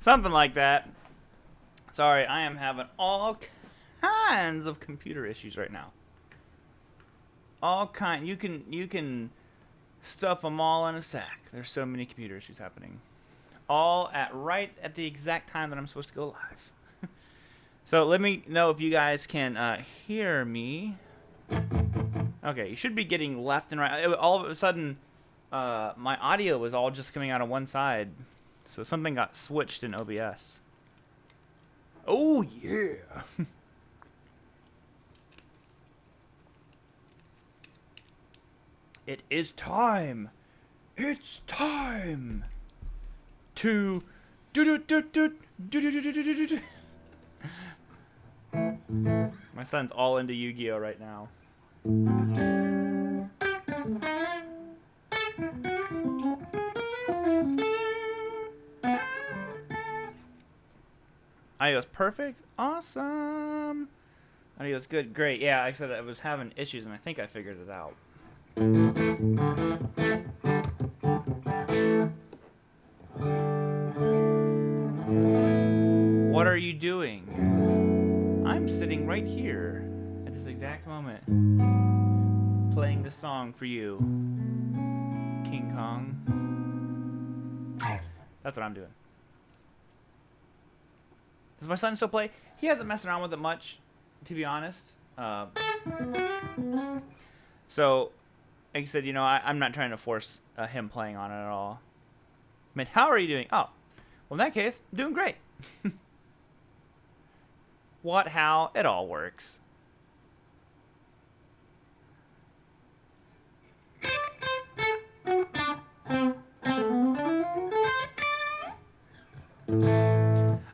Something like that. Sorry, I am having all kinds of computer issues right now. All kind. You can stuff them all in a sack. There's so many computer issues happening. All right at the exact time that I'm supposed to go live. So let me know if you guys can hear me. Okay, you should be getting left and right. All of a sudden, my audio was all just coming out on one side. So something got switched in OBS. Oh, yeah. It is time. It's time to My son's all into Yu-Gi-Oh right now. Audio's perfect. Awesome. Audio's good. Great. Yeah, like I said, I was having issues, and I think I figured it out. What are you doing? I'm sitting right here at this exact moment, playing this song for you, King Kong. That's what I'm doing. Does my son still play? He hasn't messed around with it much, to be honest. So, like I said, you know, I'm not trying to force him playing on it at all. I mean, how are you doing? Oh, well, in that case, I'm doing great. What, how, it all works.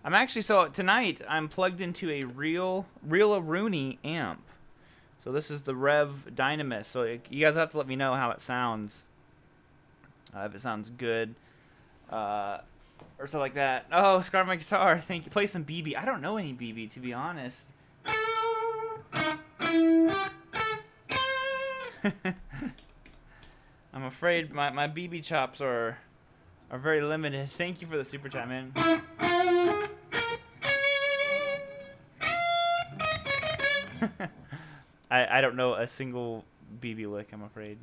I'm actually, so tonight I'm plugged into a REVV amp. So this is the REVV Dynamis. So you guys have to let me know how it sounds. If it sounds good. Or something like that. Oh, Scar my guitar. Thank you. Play some BB. I don't know any BB, to be honest. I'm afraid my BB chops are very limited. Thank you for the super chat, man. I don't know a single BB lick, I'm afraid.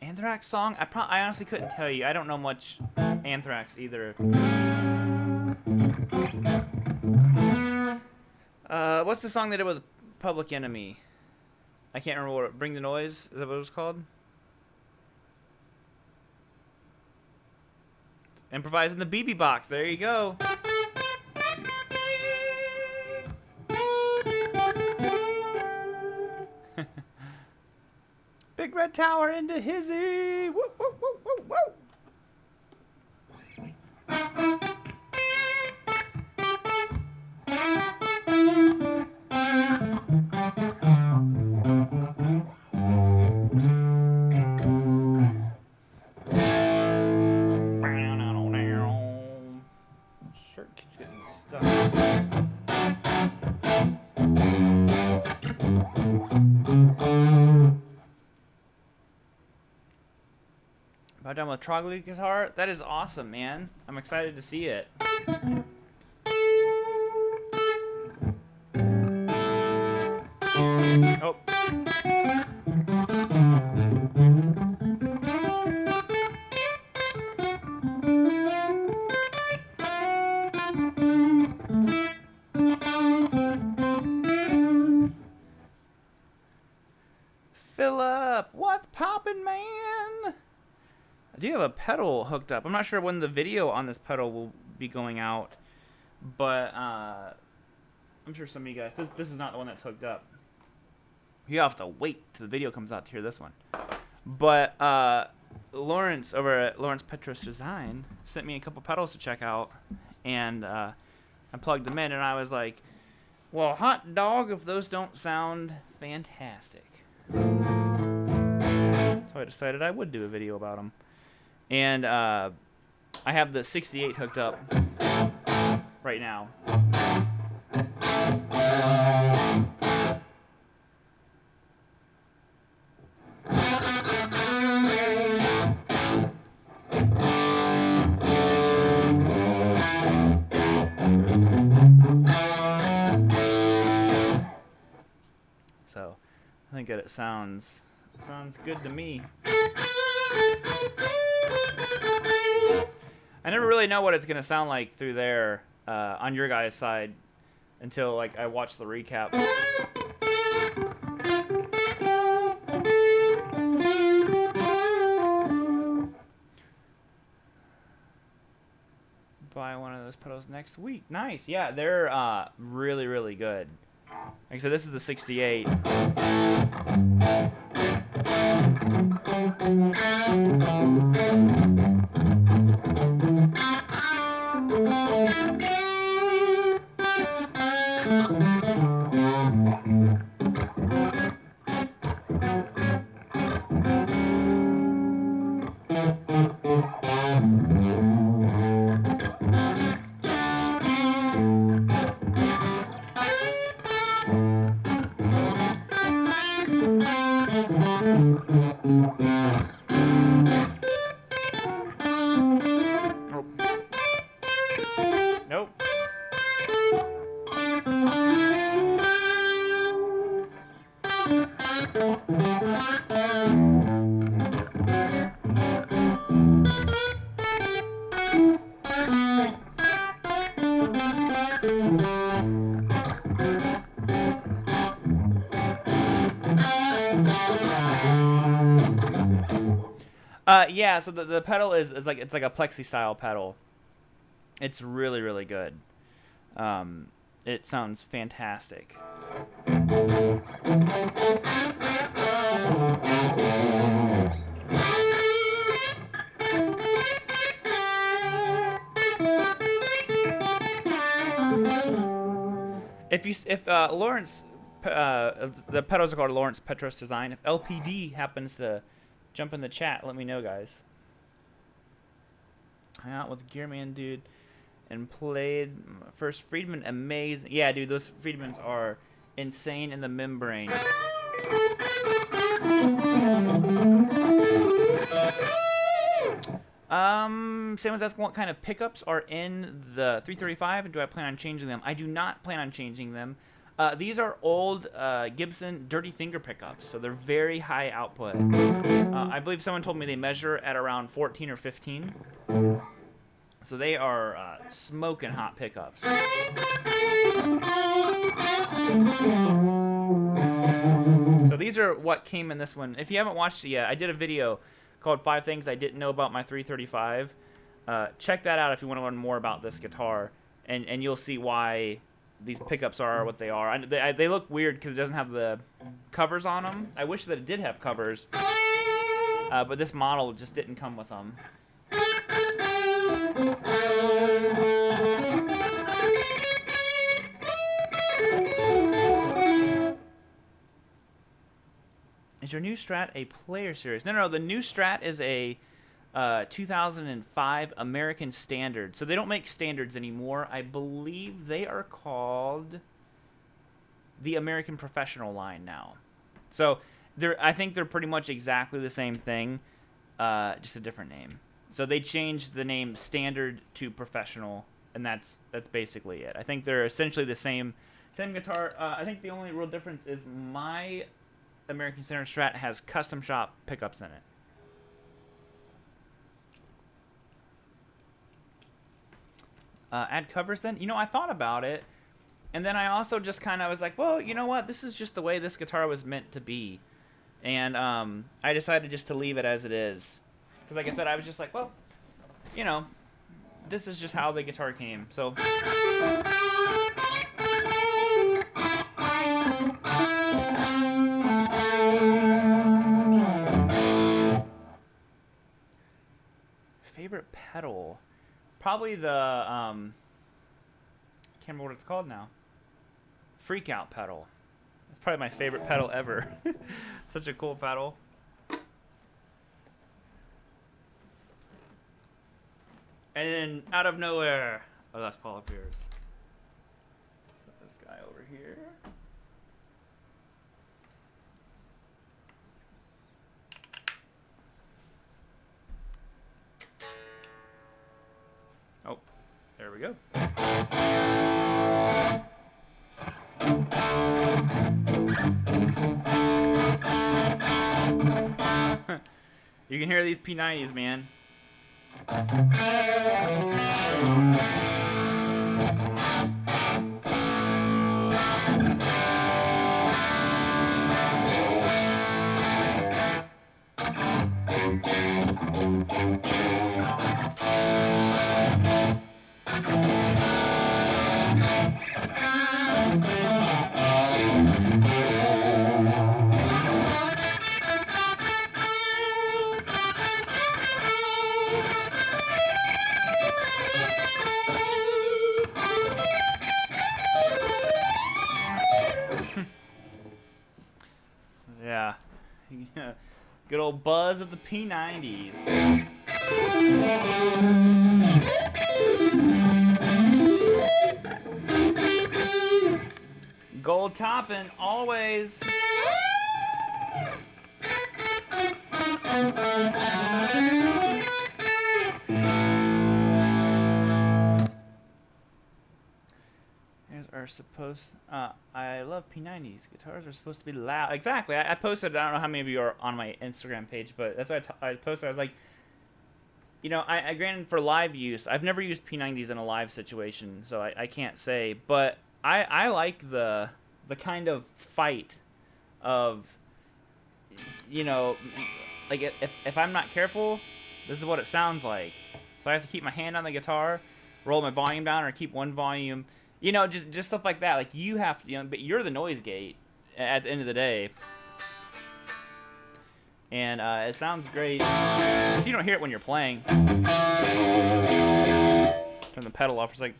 Anthrax song? I honestly couldn't tell you. I don't know much Anthrax either. What's the song they did with Public Enemy? I can't remember what it, Bring the Noise? Is that what it was called? Improvise in the BB box. There you go. Big red tower into hizzy. Woo, woo, woo, woo, woo. Shirt keeps getting stuck. About done with Troglodyte guitar? That is awesome, man. I'm excited to see it. Oh. Philip, what's poppin', man? I do have a pedal hooked up. I'm not sure when the video on this pedal will be going out, but I'm sure some of you guys, this is not the one that's hooked up. You have to wait till the video comes out to hear this one. But Lawrence over at Lawrence Petros Design sent me a couple pedals to check out, and I plugged them in, and I was like, well, hot dog if those don't sound fantastic. So I decided I would do a video about them. And I have the 68 hooked up right now. think that it sounds good to me. I never really know what it's gonna sound like through there on your guys' side until like I watch the recap. Buy one of those pedals next week. Nice. Yeah, they're really, really good. Like I said, this is the 68. Nope. Yeah, so the pedal is like, it's like a plexi style pedal. It's really, really good. It sounds fantastic. If Lawrence, the pedals are called Lawrence Petros Design. If LPD happens to jump in the chat, let me know, guys. Hang out with Gearman, dude, and played first Friedman. Amazing. Yeah, dude, those Friedmans are insane in the membrane. Sam was asking what kind of pickups are in the 335 and do I plan on changing them? I do not plan on changing them. These are old Gibson Dirty Finger pickups, so they're very high output. I believe someone told me they measure at around 14 or 15. So they are smoking hot pickups. So these are what came in this one. If you haven't watched it yet, I did a video called 5 Things I Didn't Know About My 335. Check that out if you want to learn more about this guitar, and you'll see why these pickups are what they are. They look weird because it doesn't have the covers on them. I wish that it did have covers, but this model just didn't come with them. Is your new Strat a player series? No, the new Strat is a 2005 American Standard. So they don't make standards anymore. I believe they are called the American Professional line now. So I think they're pretty much exactly the same thing, just a different name. So they changed the name Standard to Professional, and that's basically it. I think they're essentially the same guitar. I think the only real difference is my American Standard Strat has custom shop pickups in it. Add covers then? You know, I thought about it, and then I also just kind of was like, well, you know what? This is just the way this guitar was meant to be. And I decided just to leave it as it is. Because like I said, I was just like, well, you know, this is just how the guitar came. So... Favorite pedal? Probably the, can't remember what it's called now. Freak Out pedal. That's probably my favorite pedal ever. Such a cool pedal. And then out of nowhere, oh, that's Paul Pierce. So this guy over here. Oh, there we go. You can hear these P90s, man. Yeah. Good old buzz of the P90s. Gold topping, always. Are supposed I love P90s. Guitars are supposed to be loud. Exactly. I posted, I don't know how many of you are on my Instagram page, but that's why I posted. I was like, you know, I granted for live use, I've never used P90s in a live situation, so I can't say, but I like the kind of fight of, you know, like if I'm not careful, this is what it sounds like. So I have to keep my hand on the guitar, roll my volume down, or keep one volume. You know, just stuff like that. Like, you have to, you know, but you're the noise gate at the end of the day. And it sounds great. You don't hear it when you're playing. Turn the pedal off for a second.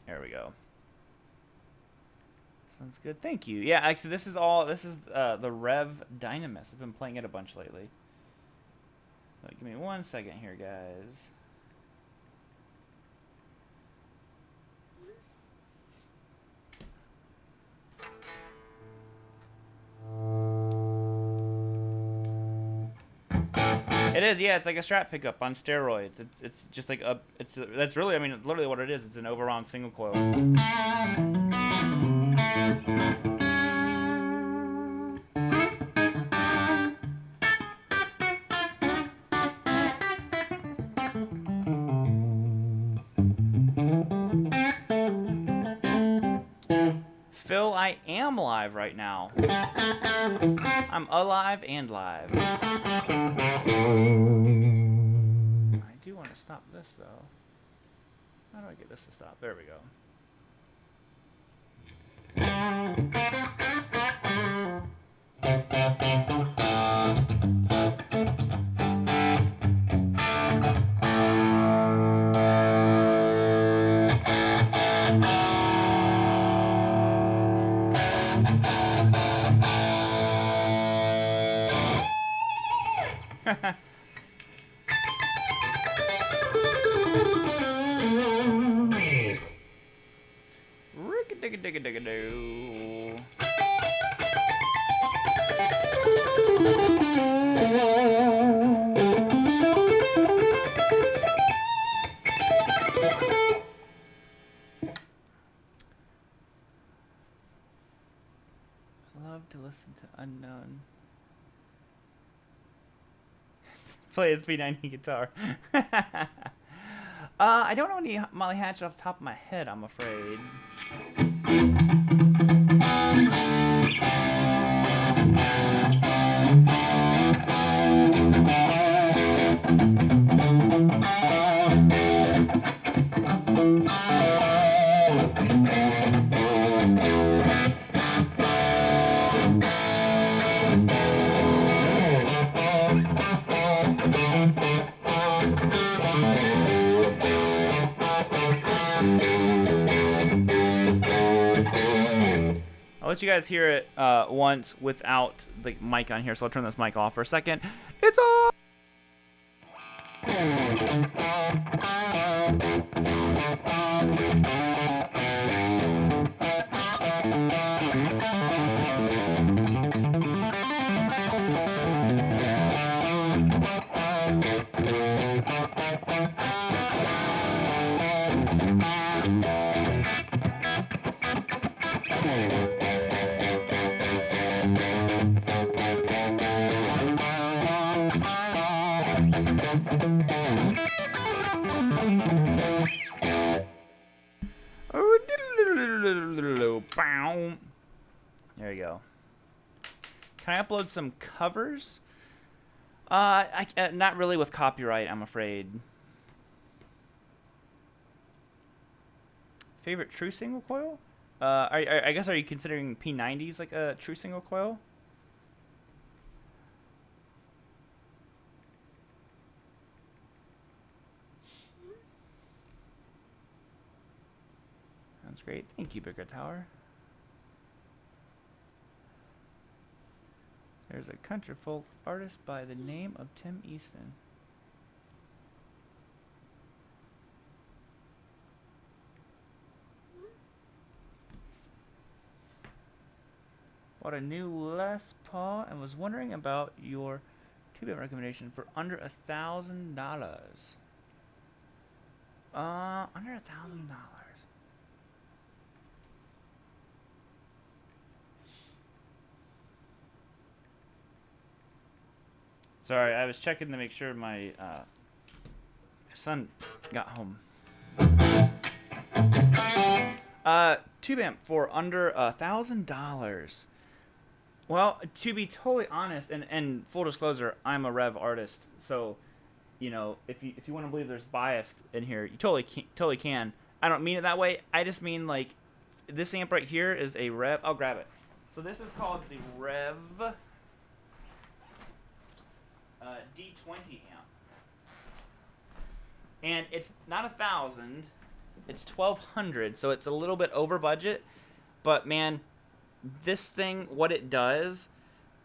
There we go. Sounds good. Thank you. Yeah, actually, this is the REVV Dynamis. I've been playing it a bunch lately. So give me 1 second here, guys. It is, yeah. It's like a Strat pickup on steroids. It's just like that's really, I mean, literally what it is. It's an overwound single coil. Phil, I am live right now. I'm alive and live. I do want to stop this, though. How do I get this to stop? There we go. Rick-a-digga-digga-digga-doo. I love to listen to Unknown. Play his P90 guitar. I don't know any Molly Hatchet off the top of my head, I'm afraid. I'll let you guys hear it once without the mic on here, so I'll turn this mic off for a second. It's on! Hello. Bow. There you go. Can I upload some covers? Not really with copyright, I'm afraid. Favorite true single coil? I guess, are you considering P90s like a true single coil? Sounds great. Thank you, Bigger Tower. There's a country folk artist by the name of Tim Easton. Bought a new Les Paul and was wondering about your tube recommendation for under $1,000. Under $1,000. Sorry, I was checking to make sure my son got home. Tube amp for under $1,000. Well, to be totally honest, and full disclosure, I'm a Rev artist, so you know, if you want to believe there's bias in here, you totally can. I don't mean it that way. I just mean like this amp right here is a Rev. I'll grab it. So this is called the REVV D20 amp, and it's not 1,000, it's 1,200, so it's a little bit over budget, but man, this thing, what it does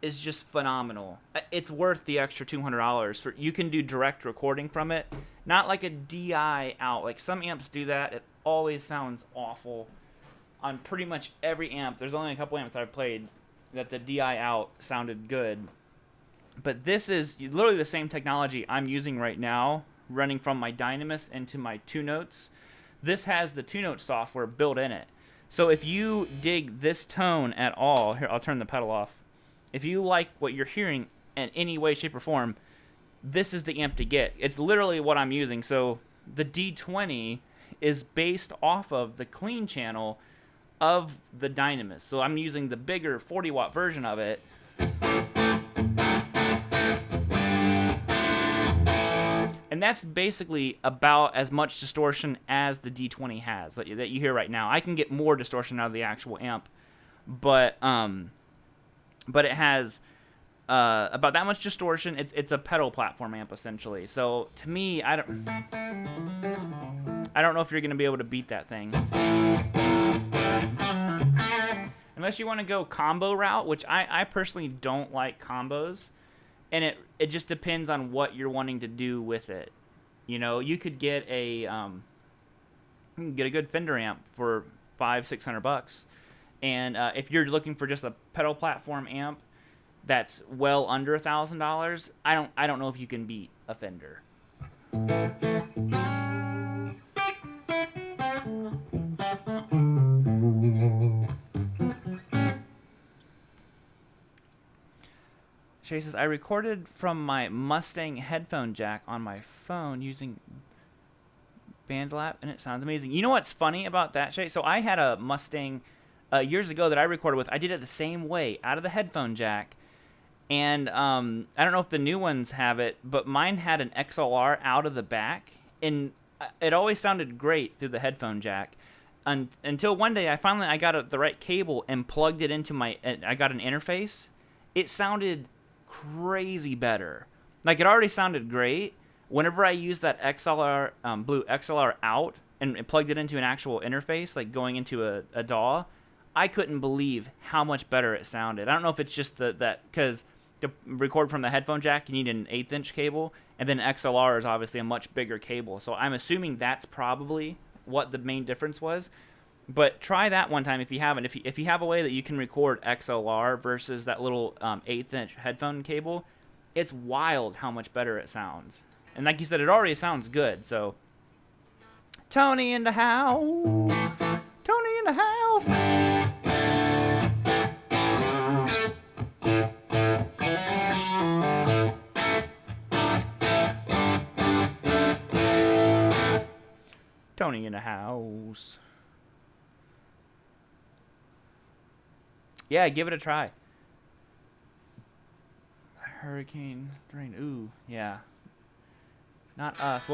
is just phenomenal. It's worth the extra $200 for. You can do direct recording from it, not like a DI out. Like some amps do that. It always sounds awful on pretty much every amp. There's only a couple amps that I've played that the DI out sounded good. But this is literally the same technology I'm using right now, running from my Dynamis into my 2Notes. This has the 2Note software built in it. So if you dig this tone at all, here, I'll turn the pedal off. If you like what you're hearing in any way, shape, or form, this is the amp to get. It's literally what I'm using. So the D20 is based off of the clean channel of the Dynamis. So I'm using the bigger 40-watt version of it. And that's basically about as much distortion as the D20 has that you hear right now. I can get more distortion out of the actual amp, but it has about that much distortion. It's a pedal platform amp essentially. So to me, I don't know if you're gonna be able to beat that thing, unless you want to go combo route, which I personally don't like combos. And it just depends on what you're wanting to do with it. You know, you could get a good Fender amp for $500-600, and if you're looking for just a pedal platform amp that's well under $1,000, I don't know if you can beat a Fender. Shay says, I recorded from my Mustang headphone jack on my phone using BandLab, and it sounds amazing. You know what's funny about that, Shay? So I had a Mustang years ago that I recorded with. I did it the same way, out of the headphone jack. And I don't know if the new ones have it, but mine had an XLR out of the back. And it always sounded great through the headphone jack. Until one day I got the right cable and plugged it into I got an interface. It sounded crazy better. Like, it already sounded great. Whenever I used that XLR, blue XLR out and plugged it into an actual interface, like going into a DAW, I couldn't believe how much better it sounded. I don't know if it's just that because to record from the headphone jack, you need an 1/8" cable, and then XLR is obviously a much bigger cable. So I'm assuming that's probably what the main difference was. But try that one time if you haven't. If you have a way that you can record XLR versus that little 1/8" headphone cable, it's wild how much better it sounds. And like you said, it already sounds good. So Tony in the house. Tony in the house. Tony in the house. Yeah, give it a try. Hurricane rain. Ooh, yeah. Not us.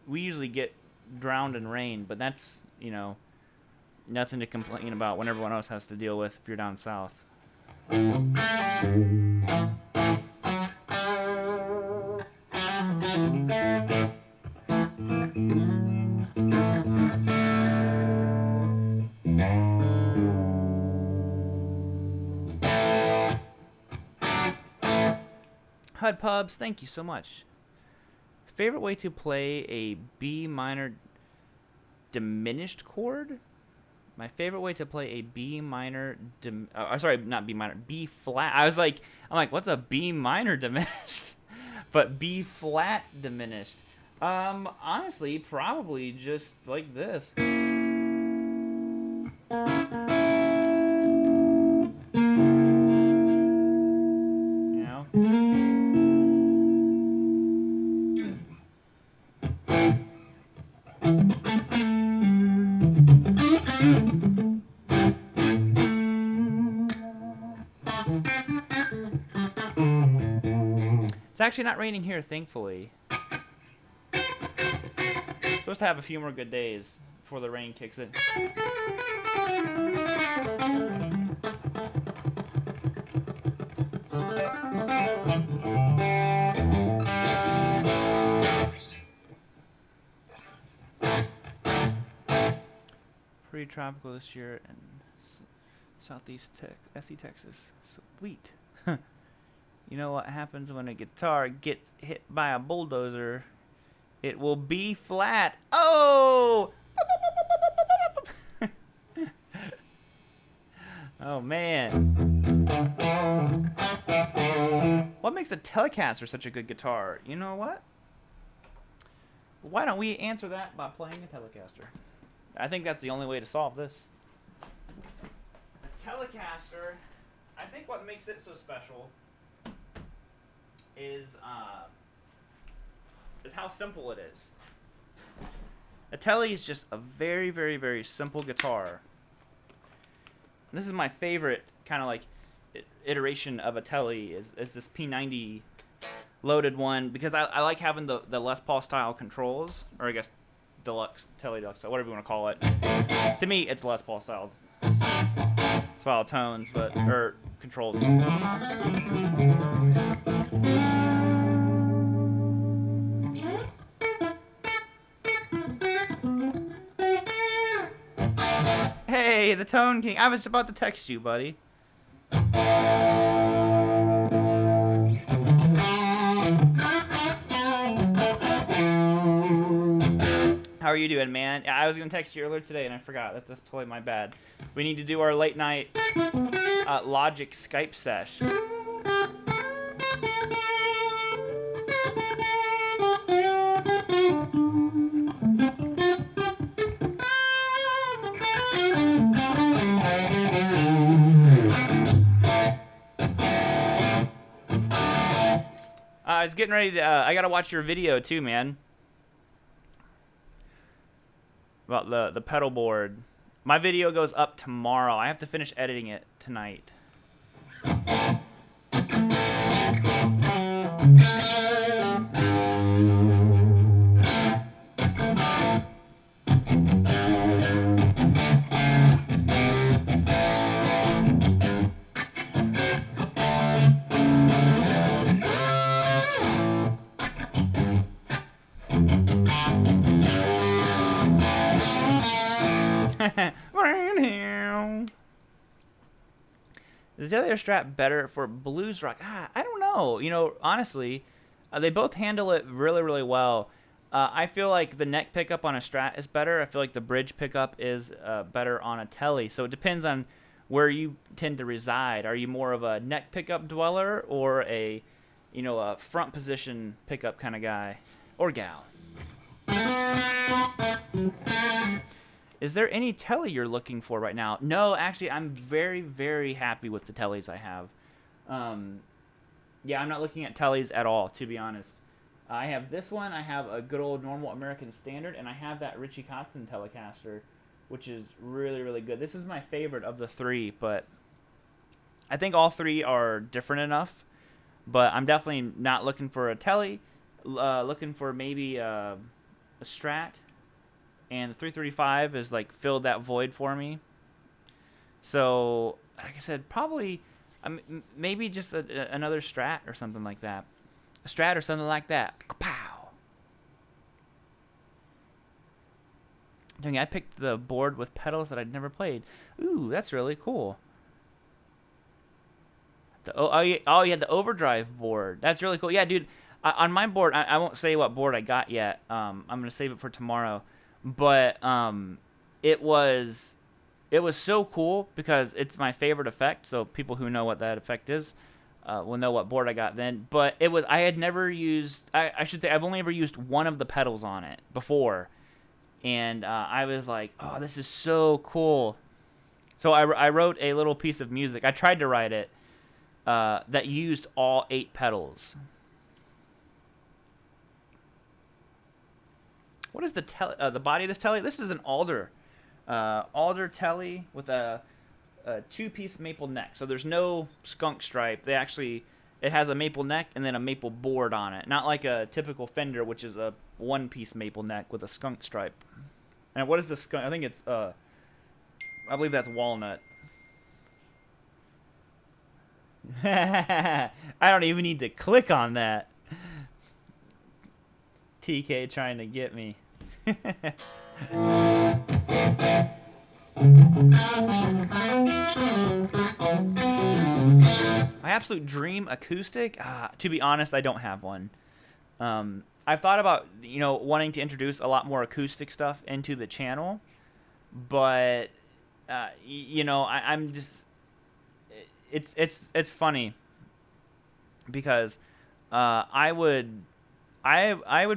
We usually get drowned in rain, but that's, you know, nothing to complain about when everyone else has to deal with if you're down south. HUD Pubs, thank you so much. Favorite way to play a B minor diminished chord? My favorite way to play a B minor, sorry, not B minor, B flat. I'm like, what's a B minor diminished? But B flat diminished. Honestly, probably just like this. You know? It's actually not raining here, thankfully. Supposed to have a few more good days before the rain kicks in. Pretty tropical this year in Southeast SC Texas. Sweet. You know what happens when a guitar gets hit by a bulldozer? It will be flat. Oh! Oh, man. What makes a Telecaster such a good guitar? You know what? Why don't we answer that by playing a Telecaster? I think that's the only way to solve this. A Telecaster, I think what makes it so special is how simple it is. A Tele is just a very, very, very simple guitar. This is my favorite kind of like iteration of a Tele is this P90 loaded one, because I like having the Les Paul style controls, or I guess deluxe, Tele Deluxe, whatever you want to call it. To me, it's Les Paul style tones, or controls. Hey, the Tone King. I was about to text you, buddy. How are you doing, man? I was going to text you earlier today, and I forgot. That's totally my bad. We need to do our late night Logic Skype sesh. I was getting ready to, I gotta watch your video too, man. About the pedal board. My video goes up tomorrow. I have to finish editing it tonight. Is the other strap better for blues rock? I don't know. You know, honestly, they both handle it really, really well. I feel like the neck pickup on a Strat is better. I feel like the bridge pickup is better on a Tele. So it depends on where you tend to reside. Are you more of a neck pickup dweller, or a front position pickup kind of guy or gal? Is there any Tele you're looking for right now? No, actually, I'm very, very happy with the Teles I have. Yeah, I'm not looking at Teles at all, to be honest. I have this one, I have a good old normal American Standard, and I have that Richie Kotzen Telecaster, which is really, really good. This is my favorite of the three, but I think all three are different enough, but I'm definitely not looking for a Tele. Looking for maybe a Strat, and the 335 is like filled that void for me. So, like I said, probably maybe just another Strat or something like that. A Strat or something like that. Pow. Dang, I picked the board with pedals that I'd never played. Ooh, that's really cool. Yeah, the overdrive board. That's really cool. Yeah, dude. On my board, I won't say what board I got yet. I'm gonna save it for tomorrow. But it was so cool because it's my favorite effect. So people who know what that effect is will know what board I got then. But I had never used. I should say I've only ever used one of the pedals on it before, and I was like, oh, this is so cool. So I wrote a little piece of music. I tried to write it that used all 8 pedals. What is the body of this Tele? This is an alder Tele with a 2-piece maple neck. So there's no skunk stripe. It has a maple neck and then a maple board on it. Not like a typical Fender, which is a 1-piece maple neck with a skunk stripe. And what is the skunk? I think it's I believe that's walnut. I don't even need to click on that. TK trying to get me. My absolute dream acoustic? To be honest, I don't have one. I've thought about, wanting to introduce a lot more acoustic stuff into the channel, but I'm just it's funny because I would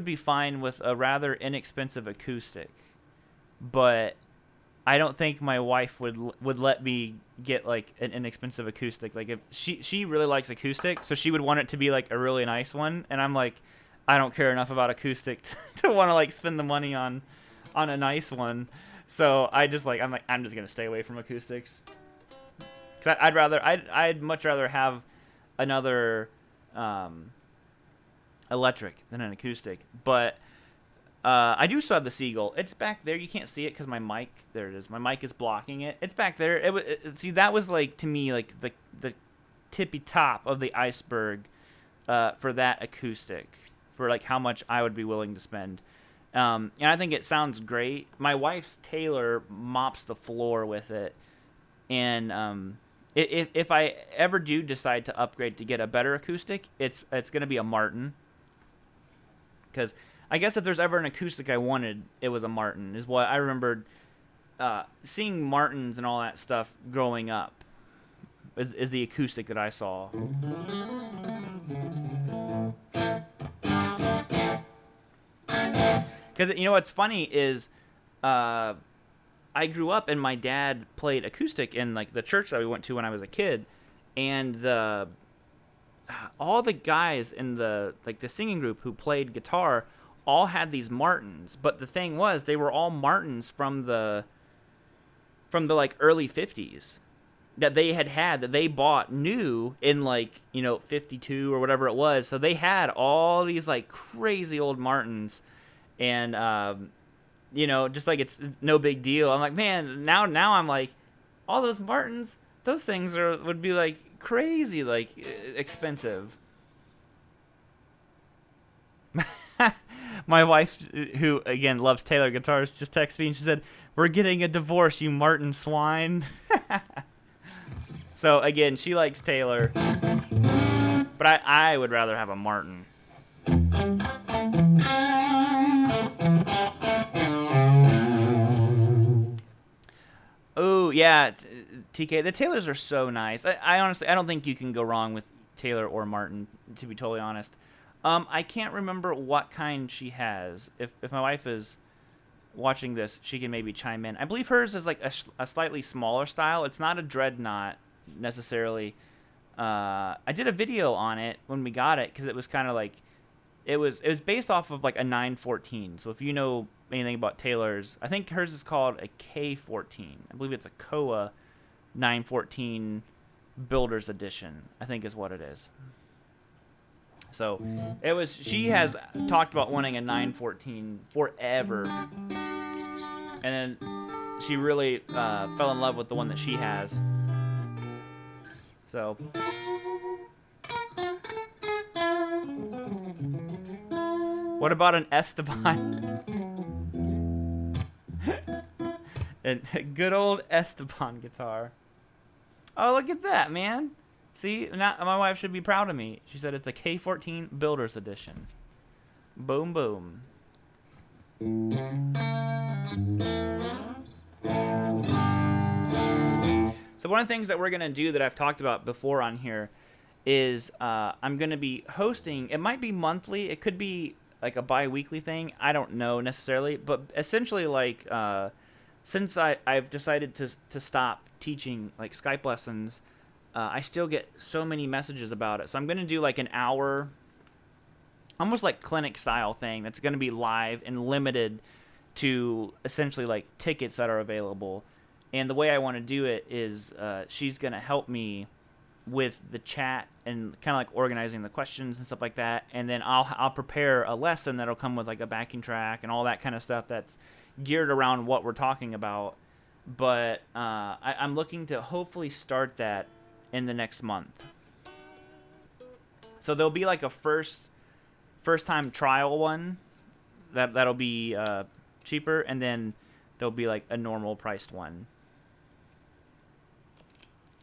be fine with a rather inexpensive acoustic, but I don't think my wife would let me get like an inexpensive acoustic. Like if she really likes acoustic, so she would want it to be like a really nice one, and I'm like, I don't care enough about acoustic to want to like spend the money on a nice one. So I'm just gonna stay away from acoustics. Cause I'd much rather have another electric than an acoustic. But I do still have the Seagull. It's back there. You can't see it because my mic. There it is. My mic is blocking it. It's back there. See, that was like to me like the tippy top of the iceberg for that acoustic, for like how much I would be willing to spend. And I think it sounds great. My wife's Taylor mops the floor with it, and if I ever do decide to upgrade to get a better acoustic, it's gonna be a Martin. Because I guess if there's ever an acoustic I wanted, it was a Martin. Is what I remembered seeing Martins and all that stuff growing up. Is the acoustic that I saw. Because what's funny is I grew up and my dad played acoustic in like the church that we went to when I was a kid, and all the guys in the singing group who played guitar all had these Martins, but the thing was they were all Martins from the like early 50s that they bought new in like 52 or whatever it was. So they had all these like crazy old Martins, and just like it's no big deal. I'm like, man, now I'm like, all those Martins, those things would be like crazy, like expensive. My wife, who again loves Taylor guitars, just texted me and she said, "We're getting a divorce, you Martin swine." So again, she likes Taylor, but I would rather have a Martin. Oh yeah, TK. The Taylors are so nice. I honestly, I don't think you can go wrong with Taylor or Martin, to be totally honest. I can't remember what kind she has. If my wife is watching this, she can maybe chime in. I believe hers is like a slightly smaller style. It's not a dreadnought necessarily. I did a video on it when we got it because it was kind of like it was based off of like a 914. So if you know anything about Taylor's, I think hers is called a K14. I believe it's a Koa 914 Builder's Edition, I think is what it is. So it was. She has talked about wanting a 914 forever, and then she really fell in love with the one that she has. So. What about an Esteban? A good old Esteban guitar. Oh, look at that, man. See, now my wife should be proud of me. She said it's a K14 Builder's Edition. Boom, boom. So one of the things that we're going to do that I've talked about before on here is I'm going to be hosting. It might be monthly. It could be like a bi-weekly thing. I don't know necessarily. But essentially, like, since I've decided to stop teaching like Skype lessons, I still get so many messages about it. So I'm going to do like an hour, almost like clinic style thing that's going to be live and limited to essentially like tickets that are available. And the way I want to do it is she's going to help me with the chat and kind of like organizing the questions and stuff like that. And then I'll prepare a lesson that'll come with like a backing track and all that kind of stuff that's geared around what we're talking about. But I'm looking to hopefully start that in the next month. So there'll be like a first time trial one that'll be cheaper, and then there'll be like a normal priced one.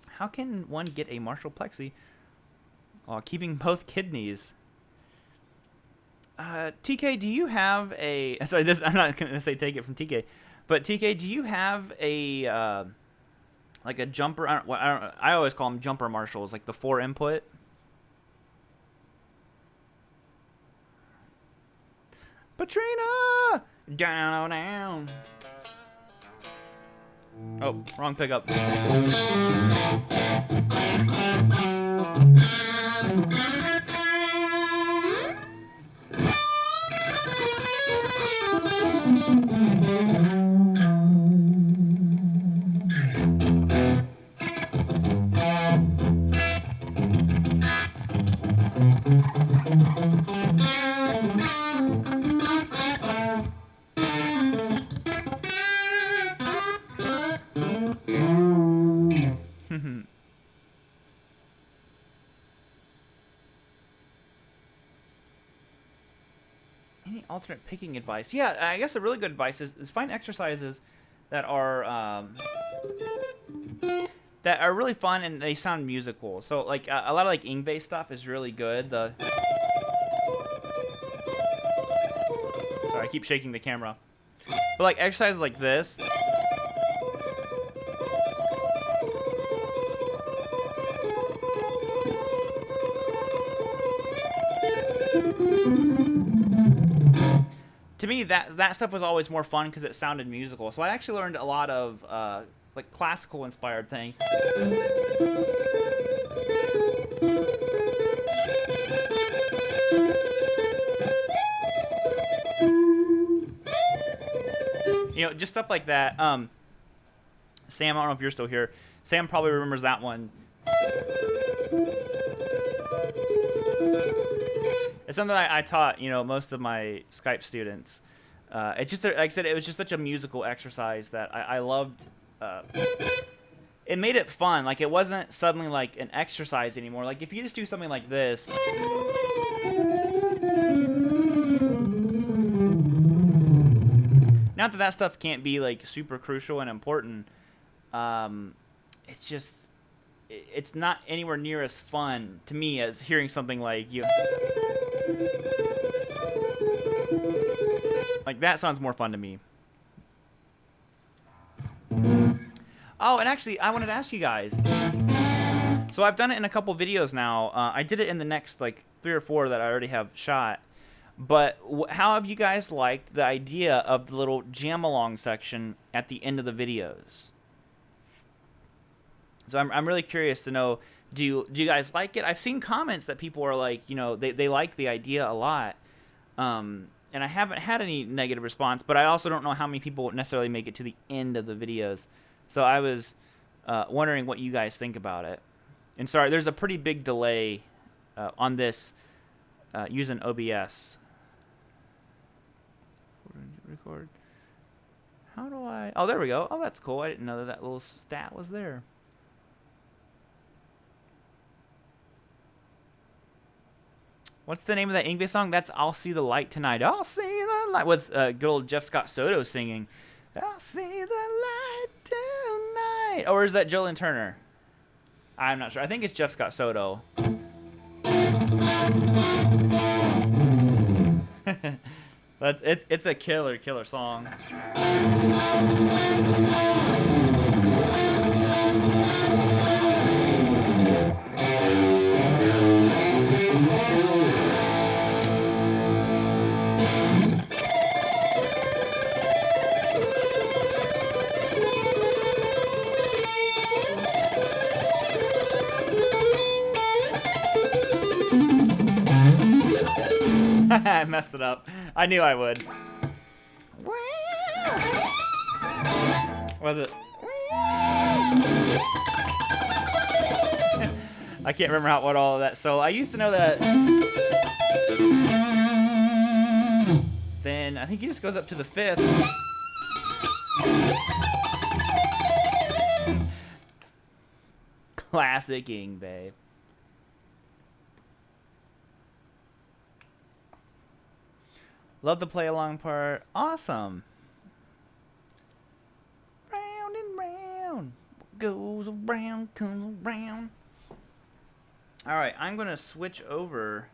How can one get a Marshall Plexi while keeping both kidneys? TK, do you have a... Sorry, I'm not going to say take it from TK. But TK, do you have a... like a jumper... I always call them jumper Marshalls, like the 4 input. Patrina! Down, down. Oh, wrong pickup. Any alternate picking advice? Yeah, I guess a really good advice is find exercises that are really fun and they sound musical. So like a lot of like Ingve stuff is really good. Sorry, I keep shaking the camera. But like exercises like this. To me, that stuff was always more fun because it sounded musical. So I actually learned a lot of like classical inspired things. You know, just stuff like that. Sam, I don't know if you're still here. Sam probably remembers that one. It's something I taught, you know, most of my Skype students. It's just, like I said, it was just such a musical exercise that I loved. It made it fun. Like, it wasn't suddenly like an exercise anymore. Like, if you just do something like this. Not that stuff can't be, like, super crucial and important. It's just, it's not anywhere near as fun to me as hearing something like you. Like, that sounds more fun to me. Oh, and actually, I wanted to ask you guys. So I've done it in a couple videos now. I did it in the next, like, 3 or 4 that I already have shot. But how have you guys liked the idea of the little jam-along section at the end of the videos? So I'm really curious to know, do you guys like it? I've seen comments that people are like, you know, they like the idea a lot. And I haven't had any negative response, but I also don't know how many people necessarily make it to the end of the videos. So I was wondering what you guys think about it. And sorry, there's a pretty big delay on this using OBS. Record. How do I... Oh, there we go. Oh, that's cool. I didn't know that that little stat was there. What's the name of that Yngwie song? That's I'll See the Light Tonight. I'll see the light. With good old Jeff Scott Soto singing. I'll see the light tonight. Or is that Jolene Turner? I'm not sure. I think it's Jeff Scott Soto. But it's a killer song. I messed it up. I knew I would. Was it? I can't remember what all of that. So I used to know that. Then I think he just goes up to the 5th. Classic Yngwie. Love the play along part. Awesome. Round and round. What goes around comes around. Alright, I'm going to switch over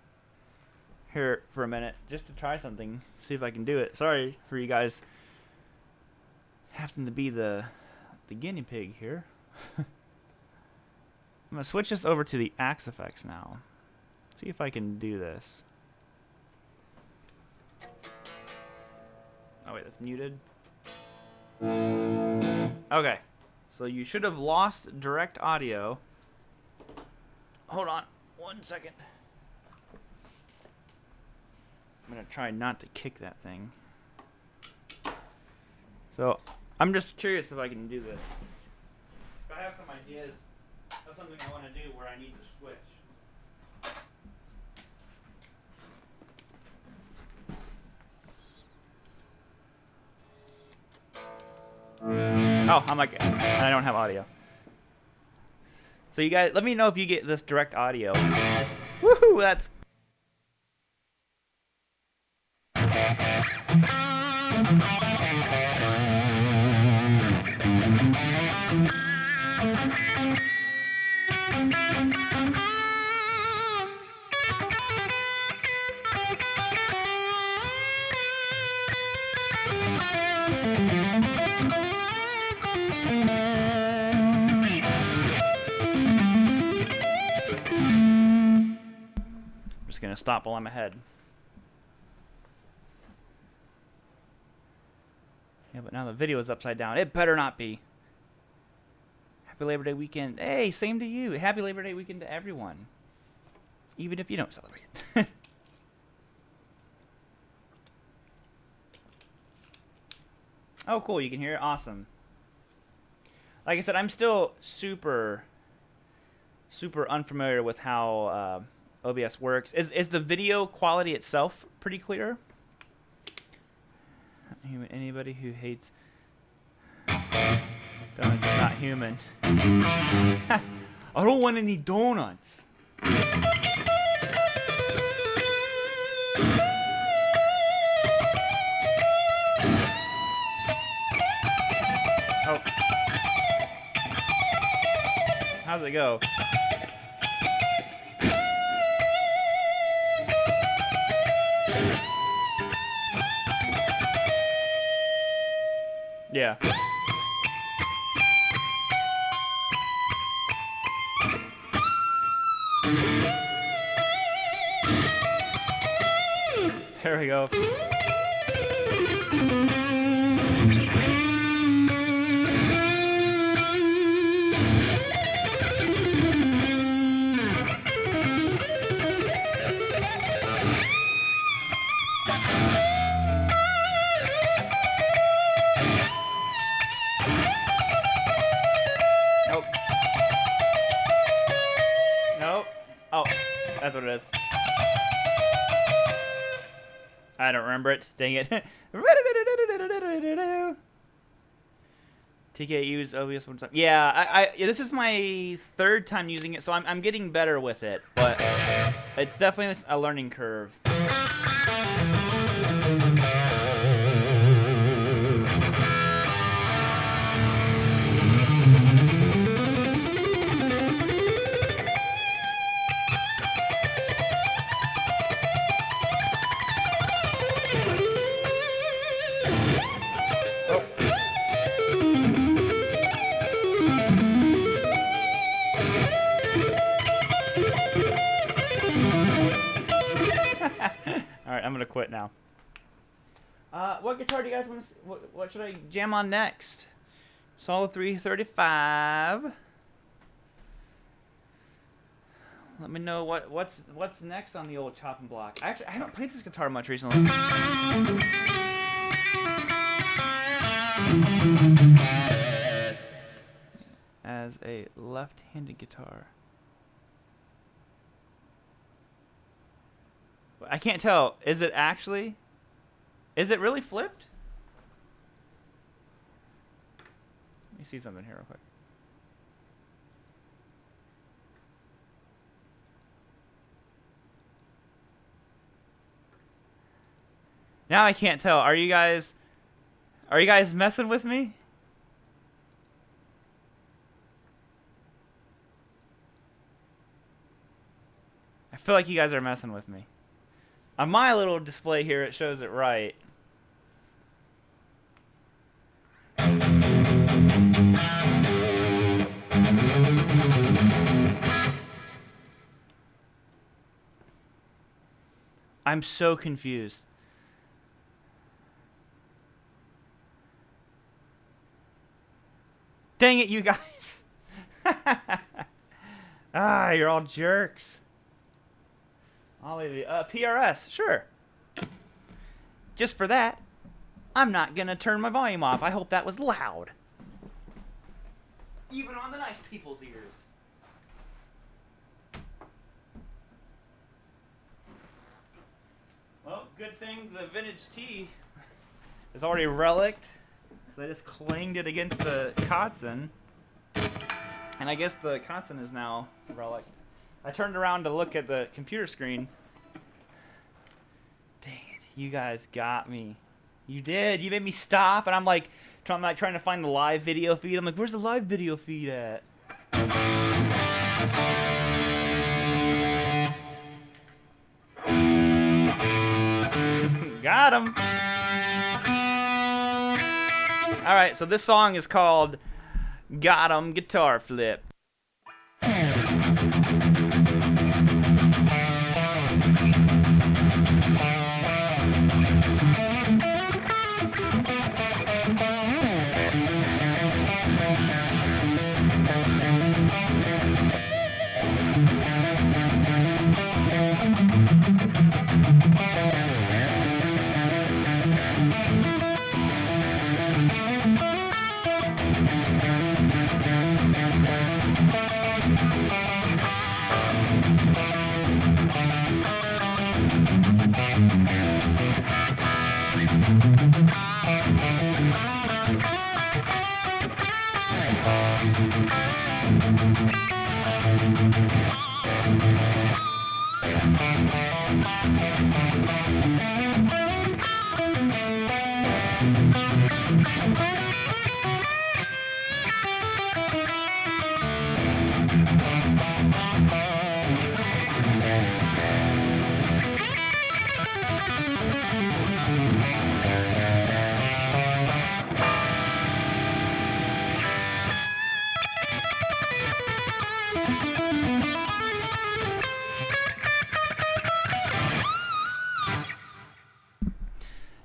here for a minute just to try something. See if I can do it. Sorry for you guys having to be the guinea pig here. I'm going to switch this over to the Axe effects now. See if I can do this. Oh wait, that's muted. Okay, so you should have lost direct audio. Hold on 1 second. I'm gonna try not to kick that thing. So I'm just curious if I can do this. If I have some ideas of something I want to do where I need to switch. Oh, I'm like, I don't have audio. So you guys, let me know if you get this direct audio. Woohoo, that's... Just gonna stop while I'm ahead. Yeah, but now the video is upside down. It better not be. Happy Labor Day weekend. Hey, same to you. Happy Labor Day weekend to everyone. Even if you don't celebrate it. Oh, cool. You can hear it. Awesome. Like I said, I'm still super unfamiliar with how OBS works. Is the video quality itself pretty clear? Anybody who hates donuts is not human. I don't want any donuts. Oh. How's it go? Yeah. There we go. Oh, that's what it is. I don't remember it. Dang it. TK used OBS one time. Yeah, this is my third time using it, so I'm getting better with it, but it's definitely a learning curve. Alright, I'm gonna quit now. What guitar do you guys want to? What should I jam on next? Solo 335. Let me know what's next on the old chopping block. Actually, I haven't played this guitar much recently. As a left-handed guitar. I can't tell. Is it actually? Is it really flipped? Let me see something here real quick. Now I can't tell. Are you guys messing with me? I feel like you guys are messing with me. On my little display here, it shows it right. I'm so confused. Dang it, you guys. Ah, you're all jerks. I'll leave you. PRS, sure. Just for that, I'm not going to turn my volume off. I hope that was loud. Even on the nice people's ears. Well, good thing the vintage T is already relicked. Because I just clanged it against the Kotzen. And I guess the Kotzen is now relicked. I turned around to look at the computer screen. Dang it, you guys got me. You did. You made me stop, and I'm like trying to find the live video feed. I'm like, where's the live video feed at? Got him. All right, so this song is called "Got 'Em Guitar Flip."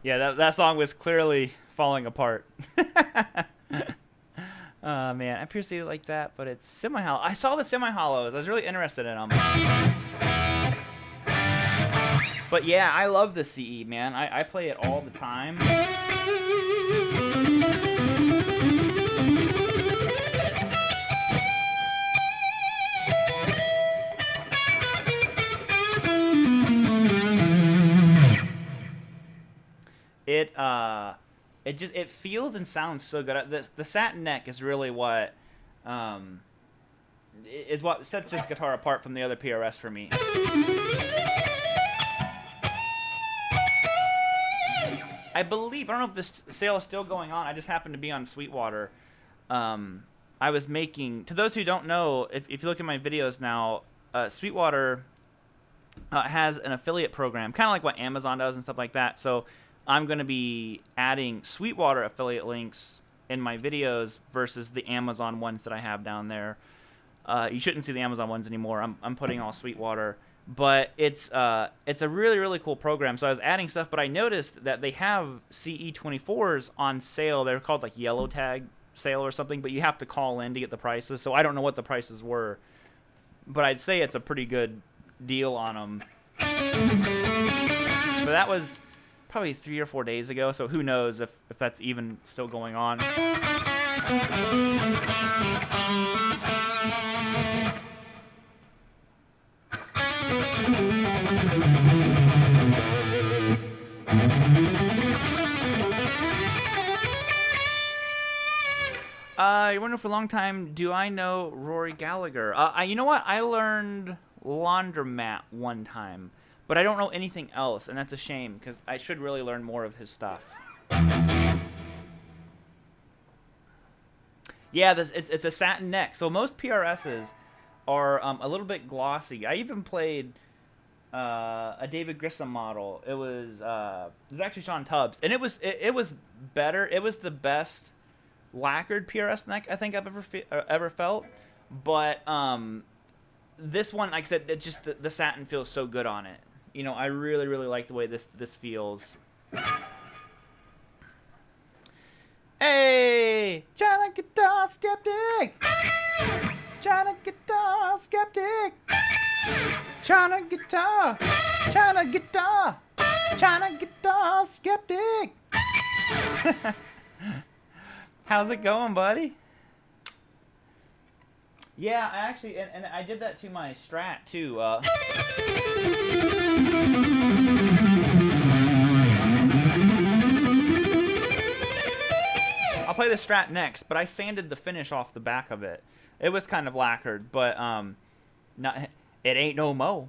Yeah, that song was clearly falling apart. Man, I appreciate it like that, but it's semi-hollow. I saw the semi-hollows. I was really interested in them. But yeah, I love the CE, man. I play it all the time. it feels and sounds so good. The satin neck is really what is what sets this guitar apart from the other PRS for me. I believe, I don't know if this sale is still going on. I just happened to be on Sweetwater. I was making, to those who don't know, if you look at my videos now, Sweetwater has an affiliate program, kind of like what Amazon does and stuff like that. So I'm going to be adding Sweetwater affiliate links in my videos versus the Amazon ones that I have down there. You shouldn't see the Amazon ones anymore. I'm putting all Sweetwater. But it's a really, really cool program. So I was adding stuff, but I noticed that they have CE24s on sale. They're called like Yellow Tag sale or something, but you have to call in to get the prices. So I don't know what the prices were, but I'd say it's a pretty good deal on them. But that was probably 3 or 4 days ago, so who knows if that's even still going on. You're wondering for a long time, do I know Rory Gallagher? You know what? I learned Laundromat one time, but I don't know anything else, and that's a shame because I should really learn more of his stuff. Yeah, it's a satin neck. So most PRSs are a little bit glossy. I even played a David Grissom model. It was actually Sean Tubbs, and it was better. It was the best lacquered PRS neck I think I've ever felt. But this one, like I said, it just the satin feels so good on it. You know, I really, really like the way this feels. Hey, China Guitar Skeptic! China Guitar Skeptic! China Guitar! China Guitar! China Guitar Skeptic! How's it going, buddy? Yeah, I actually, and I did that to my Strat too. I'll play the Strat next, but I sanded the finish off the back of it. It was kind of lacquered, but not, it ain't no mo.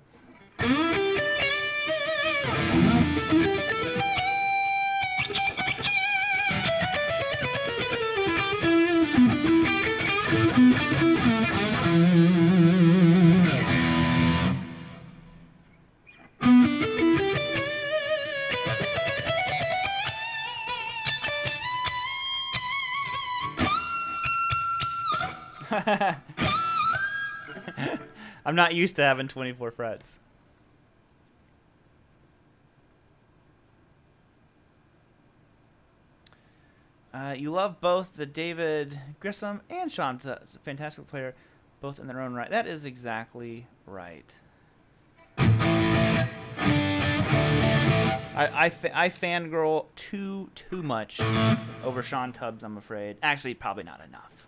I'm not used to having 24 frets. You love both the David Grissom and Sean Tubbs, a fantastic player, both in their own right. That is exactly right. I fangirl too much over Sean Tubbs, I'm afraid. Actually, probably not enough.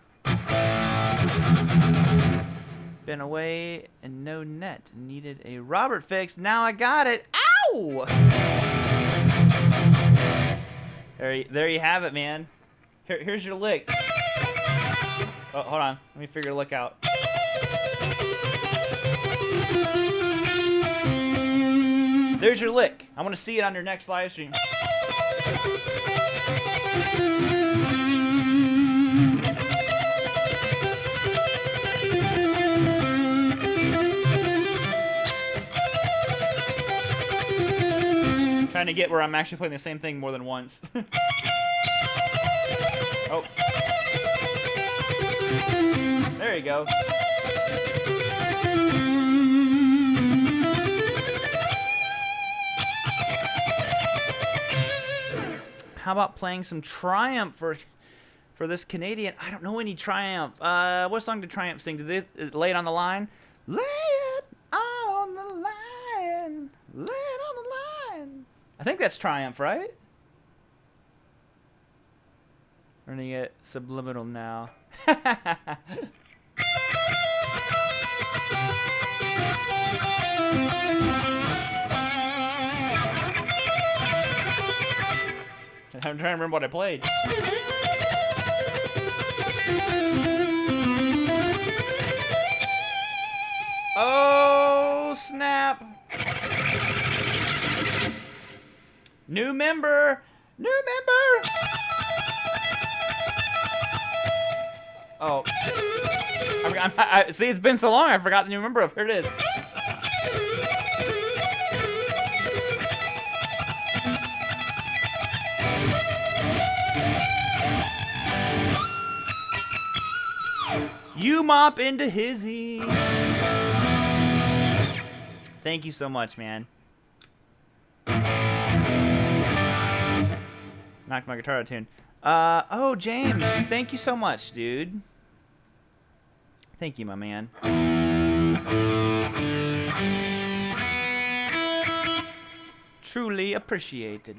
Been away and no net. Needed a Robert fix. Now I got it. Ow! There you have it, man. Here's your lick. Oh, hold on. Let me figure a lick out. There's your lick. I want to see it on your next live stream. Trying to get where I'm actually playing the same thing more than once. Oh. There you go. How about playing some Triumph for this Canadian? I don't know any Triumph. What song did Triumph sing? Did they Lay It on the Line? Lay it on the line. Lay it on the line. I think that's Triumph, right? We're gonna get Subliminal now. trying to remember what I played. Oh, snap. New member. New member. Oh. See, it's been so long, I forgot the new member. Here it is. You mop into hizzy. Thank you so much, man. Knocked my guitar out of tune. Oh, James, thank you so much, dude. Thank you, my man. Truly appreciated.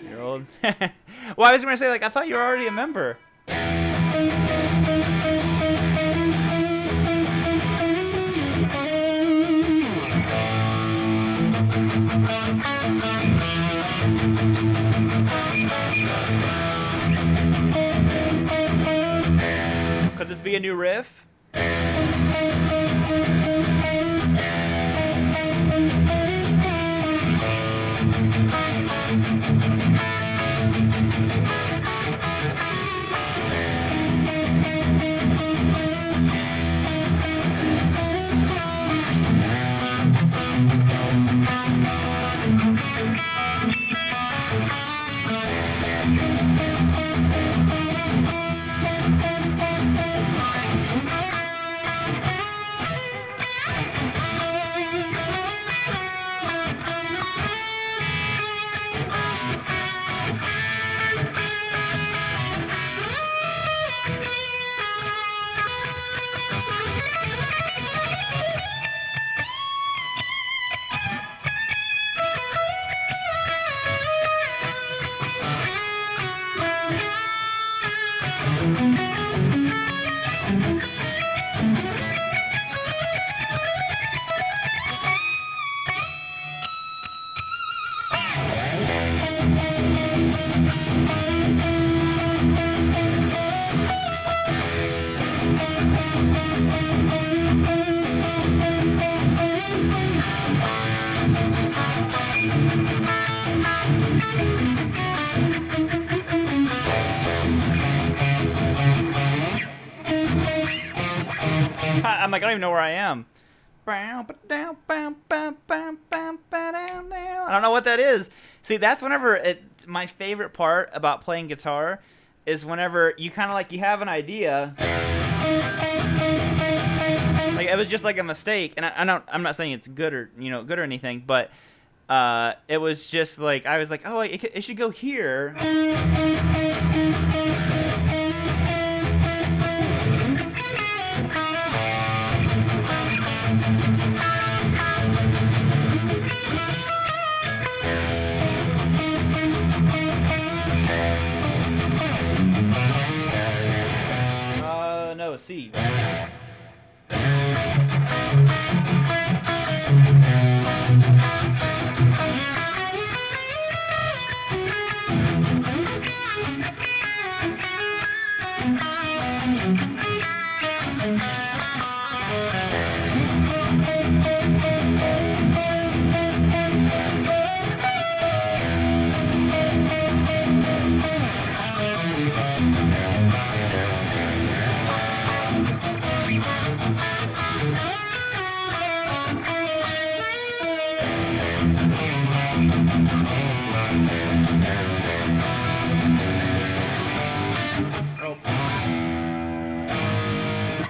You're old. Well, I was gonna say, like, I thought you were already a member. Could this be a new riff? I'm like, I don't even know where I am. I don't know what that is. See, that's whenever my favorite part about playing guitar is whenever you kind of like, you have an idea. Like, it was just like a mistake, and I'm not saying it's good or, you know, good or anything, but it was just like, I was like, oh, it should go here. No, C.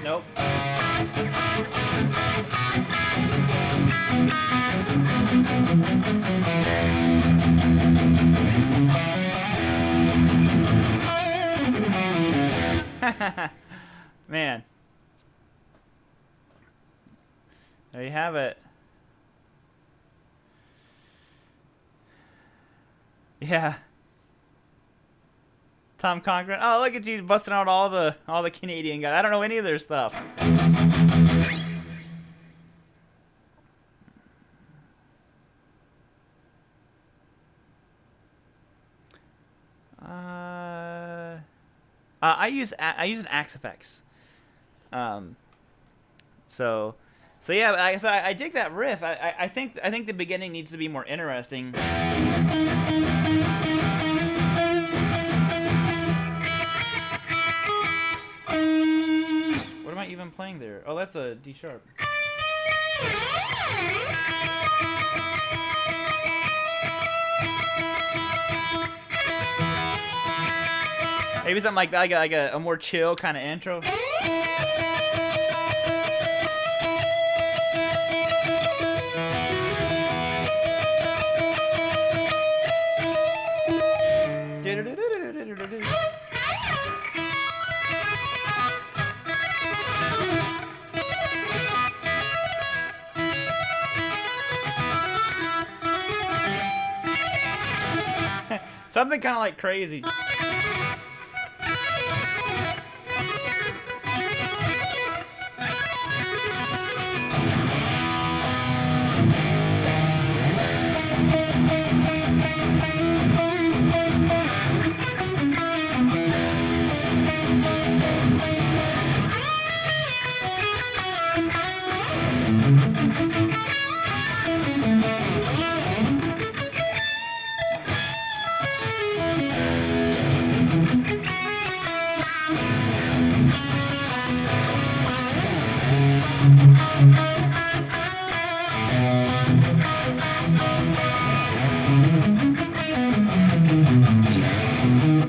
Nope. Man. There you have it. Yeah. Tom Cochran. Oh, look at you busting out all the Canadian guys. I don't know any of their stuff. I use an Axe effects. So yeah, I dig that riff. I think the beginning needs to be more interesting. What am I even playing there? Oh, that's a D sharp. Maybe something like that, like a more chill kind of intro. Something kind of like crazy.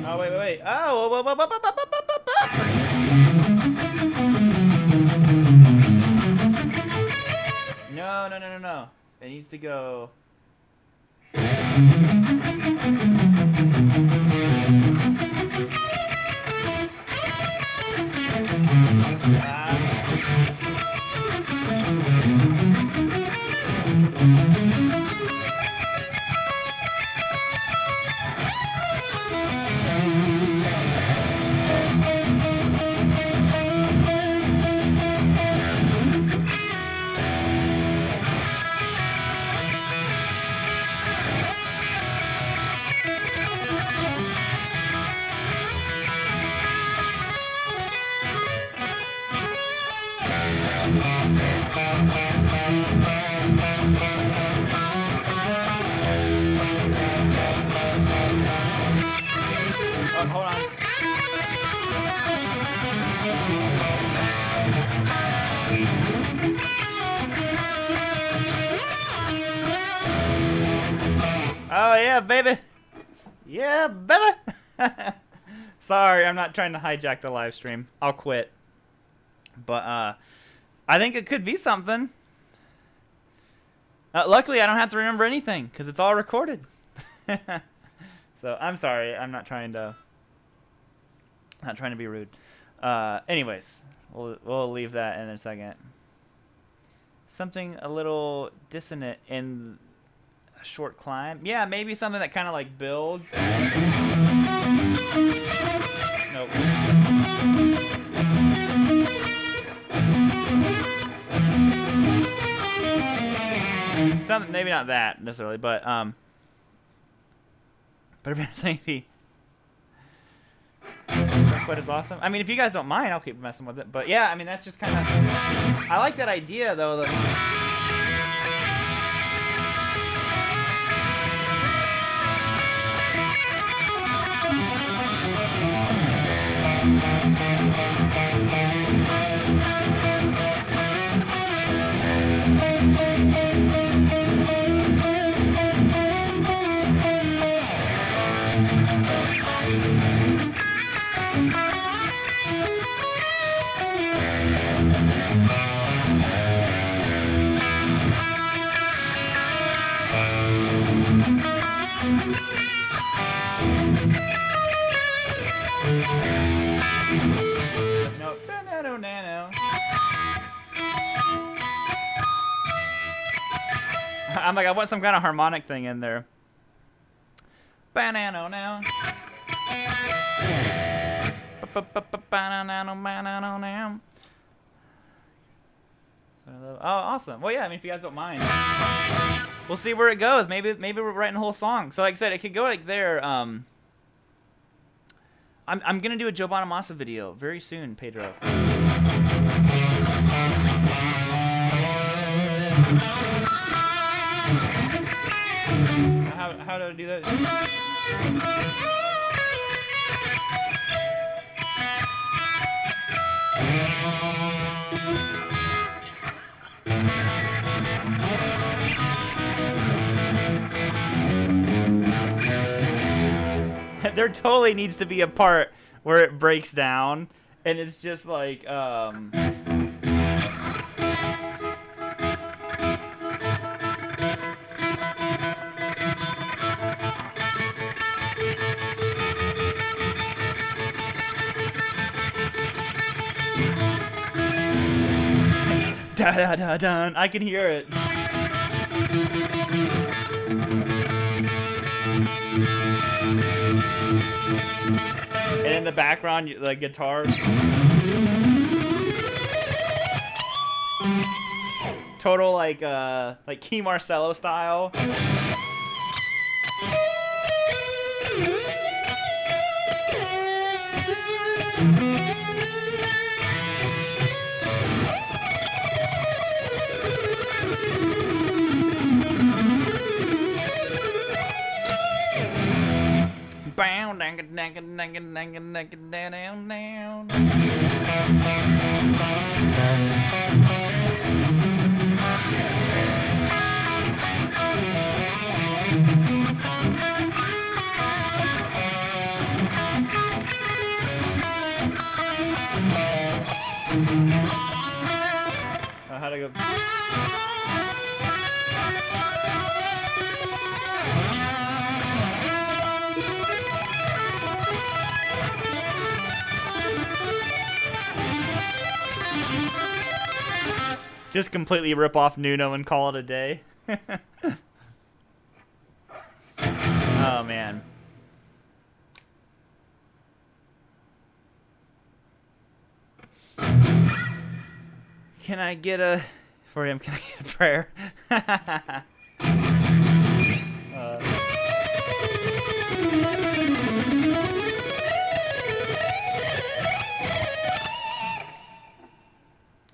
Oh, wait. Oh, No. It needs to go. Oh, hold on. Oh yeah, baby. Yeah, baby. Sorry, I'm not trying to hijack the live stream. I'll quit. But I think it could be something. Luckily, I don't have to remember anything because it's all recorded. So I'm sorry. I'm not trying to be rude. Anyways, we'll leave that in a second. Something a little dissonant in a short climb. Yeah, maybe something that kind of like builds. Nope. Something, maybe not that necessarily, but if it's maybe quite as awesome. I mean, if you guys don't mind, I'll keep messing with it. But yeah, I mean, that's just kind of. I like that idea though. No, nano. I'm like, I want some kind of harmonic thing in there. Banana now. Oh, awesome. Well, yeah. I mean, if you guys don't mind, we'll see where it goes. Maybe we're writing a whole song. So, like I said, it could go like there. I'm gonna do a Joe Bonamassa video very soon, Pedro. How do I do that? There totally needs to be a part where it breaks down, and it's just like, da da da da. I can hear it. And in the background, the guitar. Total like Key Marcello style. How'd I go? Just completely rip off Nuno and call it a day. Oh, man. Can I get a... For him, can I get a prayer?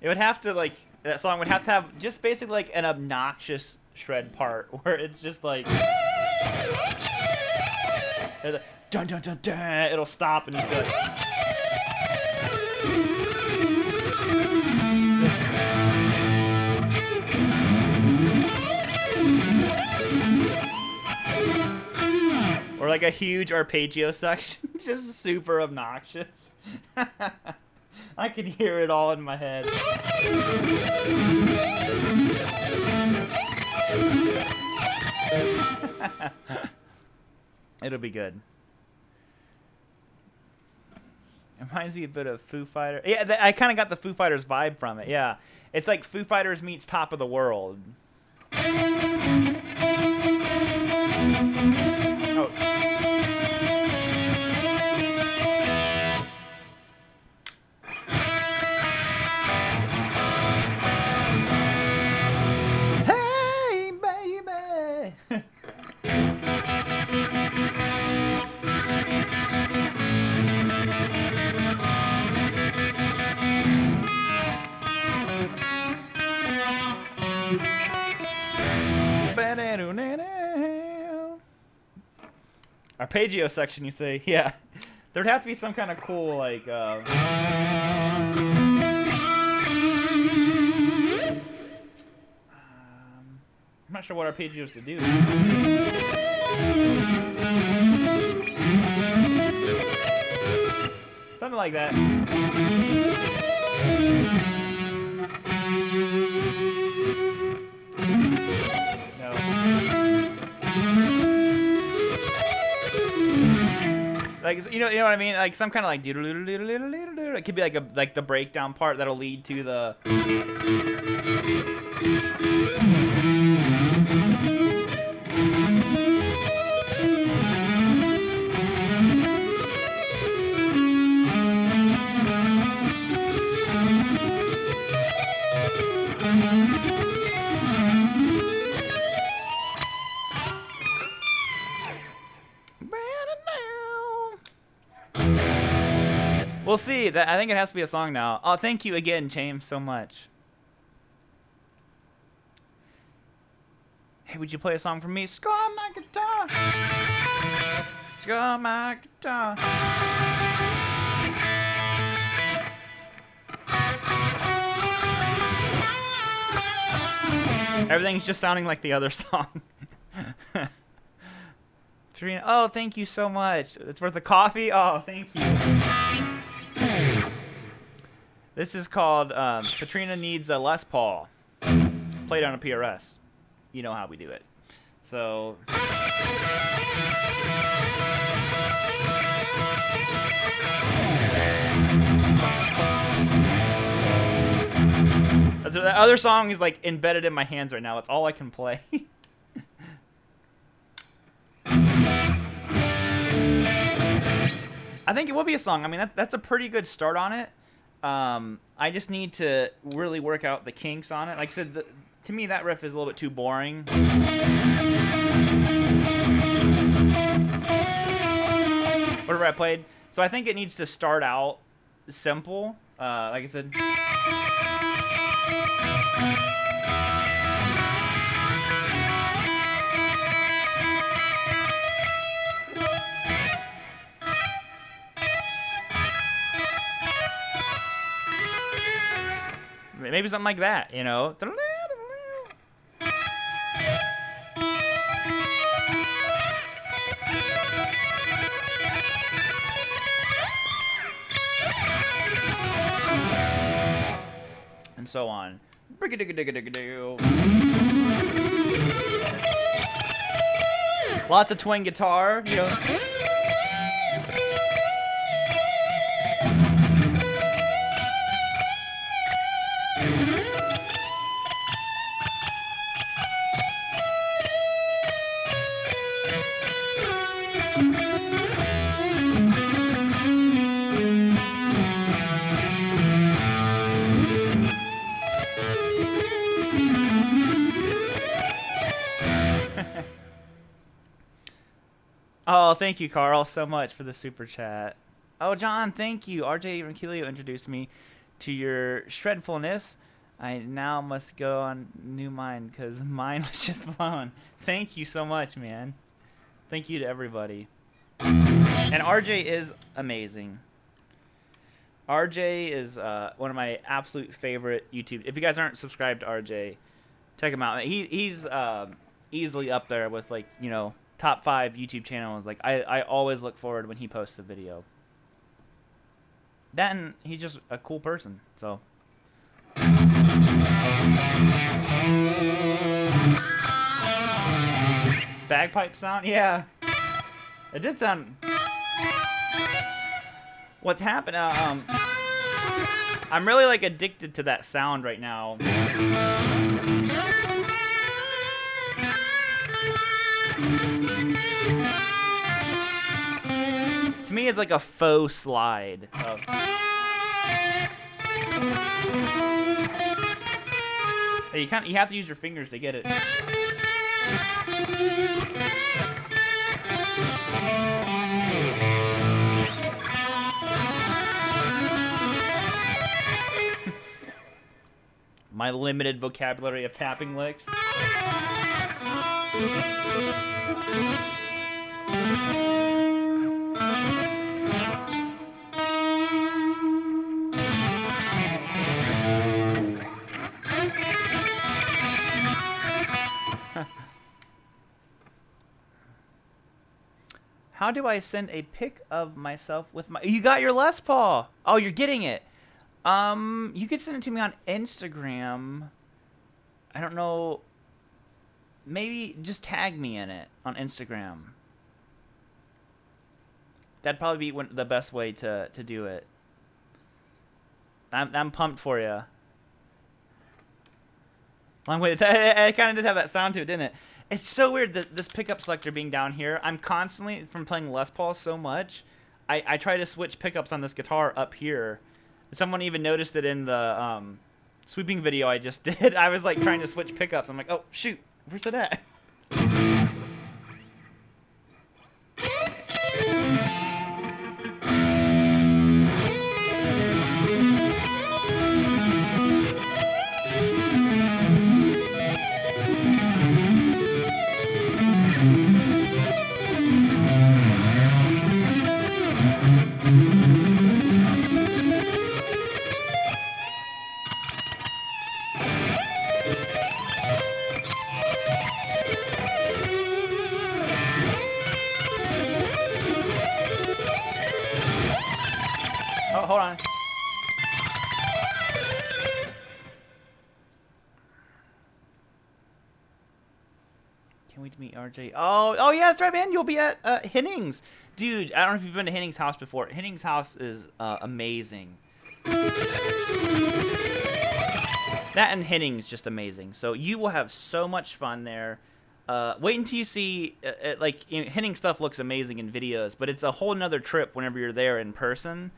It would have to, like... That song would have to have just basically, like, an obnoxious shred part where it's just, like... Dun dun dun dun! It'll stop and just be like... Or like a huge arpeggio section, just super obnoxious. I can hear it all in my head. It'll be good. It reminds me a bit of Foo Fighters. Yeah, I kind of got the Foo Fighters vibe from it. Yeah, it's like Foo Fighters meets Top of the World. Oh. Hey, baby. Arpeggio section, you say? Yeah. There'd have to be some kind of cool, like, I'm not sure what arpeggios to do. Something like that. Like, you know what I mean? Like some kind of like it could be like the breakdown part that'll lead to the. We'll see. I think it has to be a song now. Oh, thank you again, James, so much. Hey, would you play a song for me? Score my guitar. Score my guitar. Everything's just sounding like the other song. Trina, oh, thank you so much. It's worth a coffee. Oh, thank you. This is called Katrina Needs a Les Paul. Played on a PRS. You know how we do it. So. That other song is like embedded in my hands right now. It's all I can play. I think it will be a song. I mean, that's a pretty good start on it. I just need to really work out the kinks on it. Like I said, to me, that riff is a little bit too boring. Whatever I played. So I think it needs to start out simple. Like I said. Maybe something like that, you know. And so on. Lots of twin guitar, you know. Oh, thank you, Carl, so much for the super chat. Oh, John, thank you. RJ Ranquilio introduced me to your shredfulness. I now must go on new mine because mine was just blown. Thank you so much, man. Thank you to everybody. And RJ is amazing. RJ is one of my absolute favorite YouTube. If you guys aren't subscribed to RJ, check him out. He's easily up there with, like, you know, top 5 YouTube channels. Like, I always look forward when he posts a video. That, and he's just a cool person, so. Bagpipe sound? Yeah. It did sound. What's happened? I'm really, like, addicted to that sound right now. To me, it's like a faux slide. You have to use your fingers to get it. My limited vocabulary of tapping licks. How do I send a pic of myself with my... You got your Les Paul! Oh, you're getting it. You could send it to me on Instagram. I don't know. Maybe just tag me in it on Instagram. That'd probably be the best way to do it. I'm pumped for you. Long way. It kind of did have that sound to it, didn't it? It's so weird that this pickup selector being down here. I'm constantly, from playing Les Paul so much, I try to switch pickups on this guitar up here. Someone even noticed it in the sweeping video I just did. I was like trying to switch pickups. I'm like, oh shoot, where's it at? on. Can't wait to meet RJ. Oh yeah, that's right, man. You'll be at Henning's. Dude, I don't know if you've been to Henning's house before. Henning's house is amazing. That and Henning's just amazing. So you will have so much fun there. Wait until you see, Henning stuff looks amazing in videos, but it's a whole nother trip whenever you're there in person.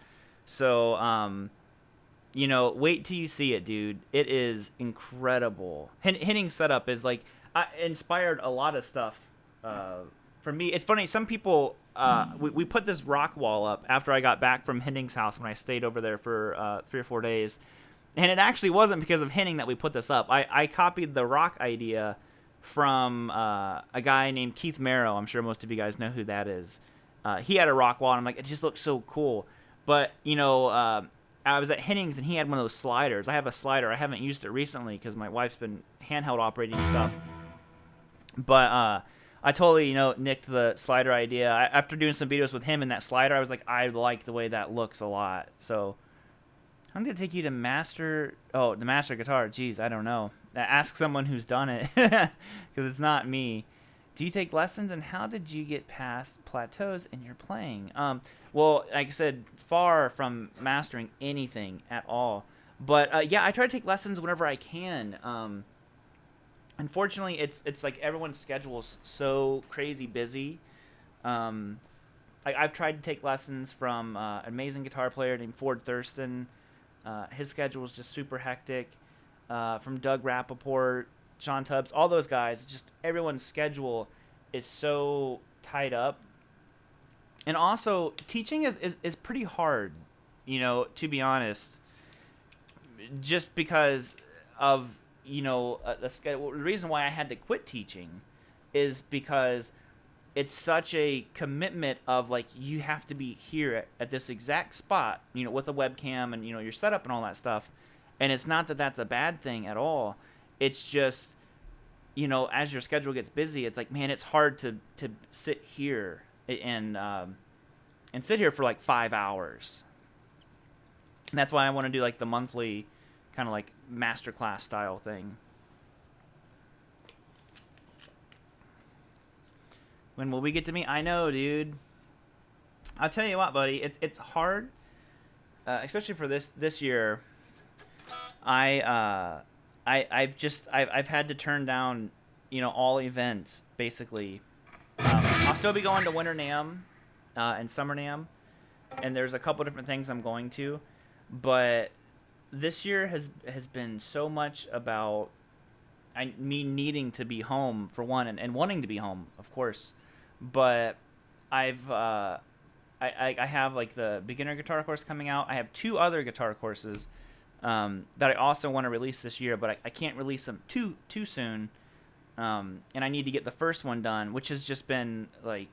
So, wait till you see it, dude. It is incredible. Henning's setup is, inspired a lot of stuff for me. It's funny, some people, we put this rock wall up after I got back from Henning's house when I stayed over there for 3 or 4 days. And it actually wasn't because of Henning that we put this up. I copied the rock idea from a guy named Keith Merrow. I'm sure most of you guys know who that is. He had a rock wall, and I'm like, it just looks so cool. But, I was at Henning's, and he had one of those sliders. I have a slider. I haven't used it recently because my wife's been handheld operating stuff. But I totally, nicked the slider idea. After doing some videos with him and that slider, I was like, I like the way that looks a lot. So I'm going to take you to the Master Guitar. Jeez, I don't know. Ask someone who's done it, because it's not me. Do you take lessons, and how did you get past plateaus in your playing? Well, like I said, far from mastering anything at all. But, yeah, I try to take lessons whenever I can. Unfortunately, it's like everyone's schedule's so crazy busy. I've tried to take lessons from an amazing guitar player named Ford Thurston. His schedule is just super hectic. From Doug Rappaport, Sean Tubbs, all those guys, just everyone's schedule is so tied up. And also, teaching is pretty hard, to be honest, just because of, the schedule. The reason why I had to quit teaching is because it's such a commitment of, you have to be here at this exact spot, with a webcam and, your setup and all that stuff. And it's not that that's a bad thing at all. It's just, as your schedule gets busy, it's like, man, it's hard to sit here and sit here for 5 hours. And that's why I want to do the monthly kind of masterclass style thing. When will we get to meet? I know, dude. I'll tell you what, buddy. It's hard, especially for this year. I've had to turn down, all events basically. I'll still be going to Winter NAMM and Summer NAMM, and there's a couple different things I'm going to, but this year has been so much about me needing to be home for one, and wanting to be home, of course. But I have the beginner guitar course coming out. I have 2 other guitar courses that I also want to release this year, but I can't release them too soon. And I need to get the first one done, which has just been an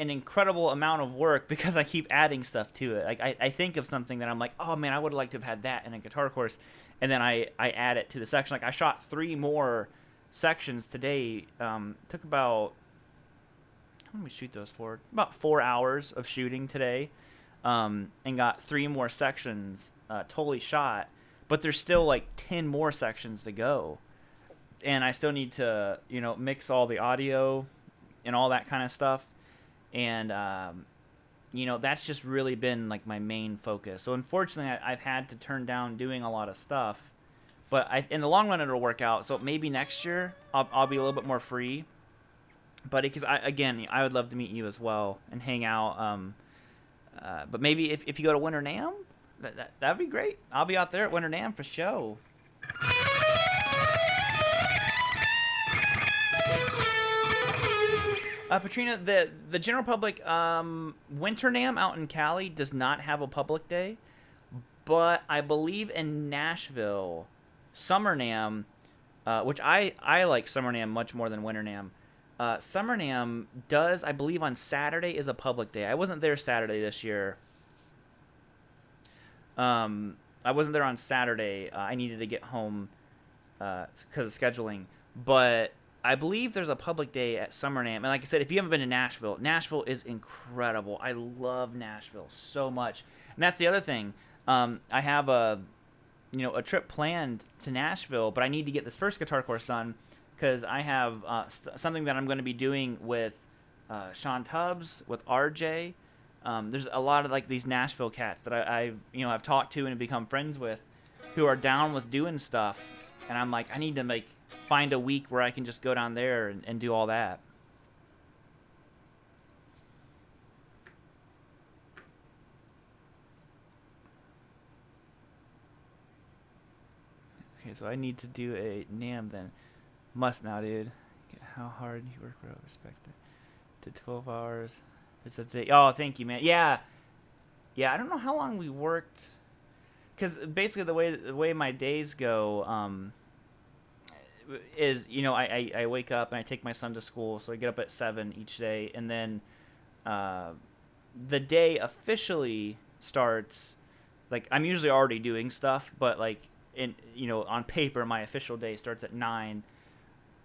incredible amount of work because I keep adding stuff to it. I think of something that I'm like, oh man, I would like to have had that in a guitar course, and then I add it to the section. I shot 3 more sections today. Took about, how long did we shoot those for? About 4 hours of shooting today, and got 3 more sections totally shot, but there's still 10 more sections to go, and I still need to mix all the audio and all that kind of stuff. And that's just really been my main focus. So unfortunately, I've had to turn down doing a lot of stuff, but in the long run it'll work out. So maybe next year I'll be a little bit more free. But because I would love to meet you as well and hang out. But maybe if you go to Winter NAMM, that'd be great. I'll be out there at Winter NAMM for show. Patrina, the general public, Winter NAMM out in Cali does not have a public day, but I believe in Nashville, Summer NAMM, which I like Summer NAMM much more than Winter NAMM. Summer NAMM does, I believe, on Saturday is a public day. I wasn't there Saturday this year. I wasn't there on Saturday. I needed to get home because of scheduling, but I believe there's a public day at Summer NAMM. And like I said, if you haven't been to Nashville, Nashville is incredible. I love Nashville so much. And that's the other thing. I have a trip planned to Nashville, but I need to get this first guitar course done because I have something that I'm going to be doing with Sean Tubbs, with RJ. There's a lot of like these Nashville cats that I've talked to and have become friends with, who are down with doing stuff, and I'm like, I need to like find a week where I can just go down there and do all that. Okay, so I need to do a NAM then. Must now, dude. How hard you work, bro. Respect it. To 12 hours. It's a day. Oh, thank you, man. Yeah. Yeah, I don't know how long we worked. Because basically the way my days go is, I wake up and I take my son to school. So I get up at 7 each day. And then the day officially starts. Like, I'm usually already doing stuff. But, like, on paper, my official day starts at 9.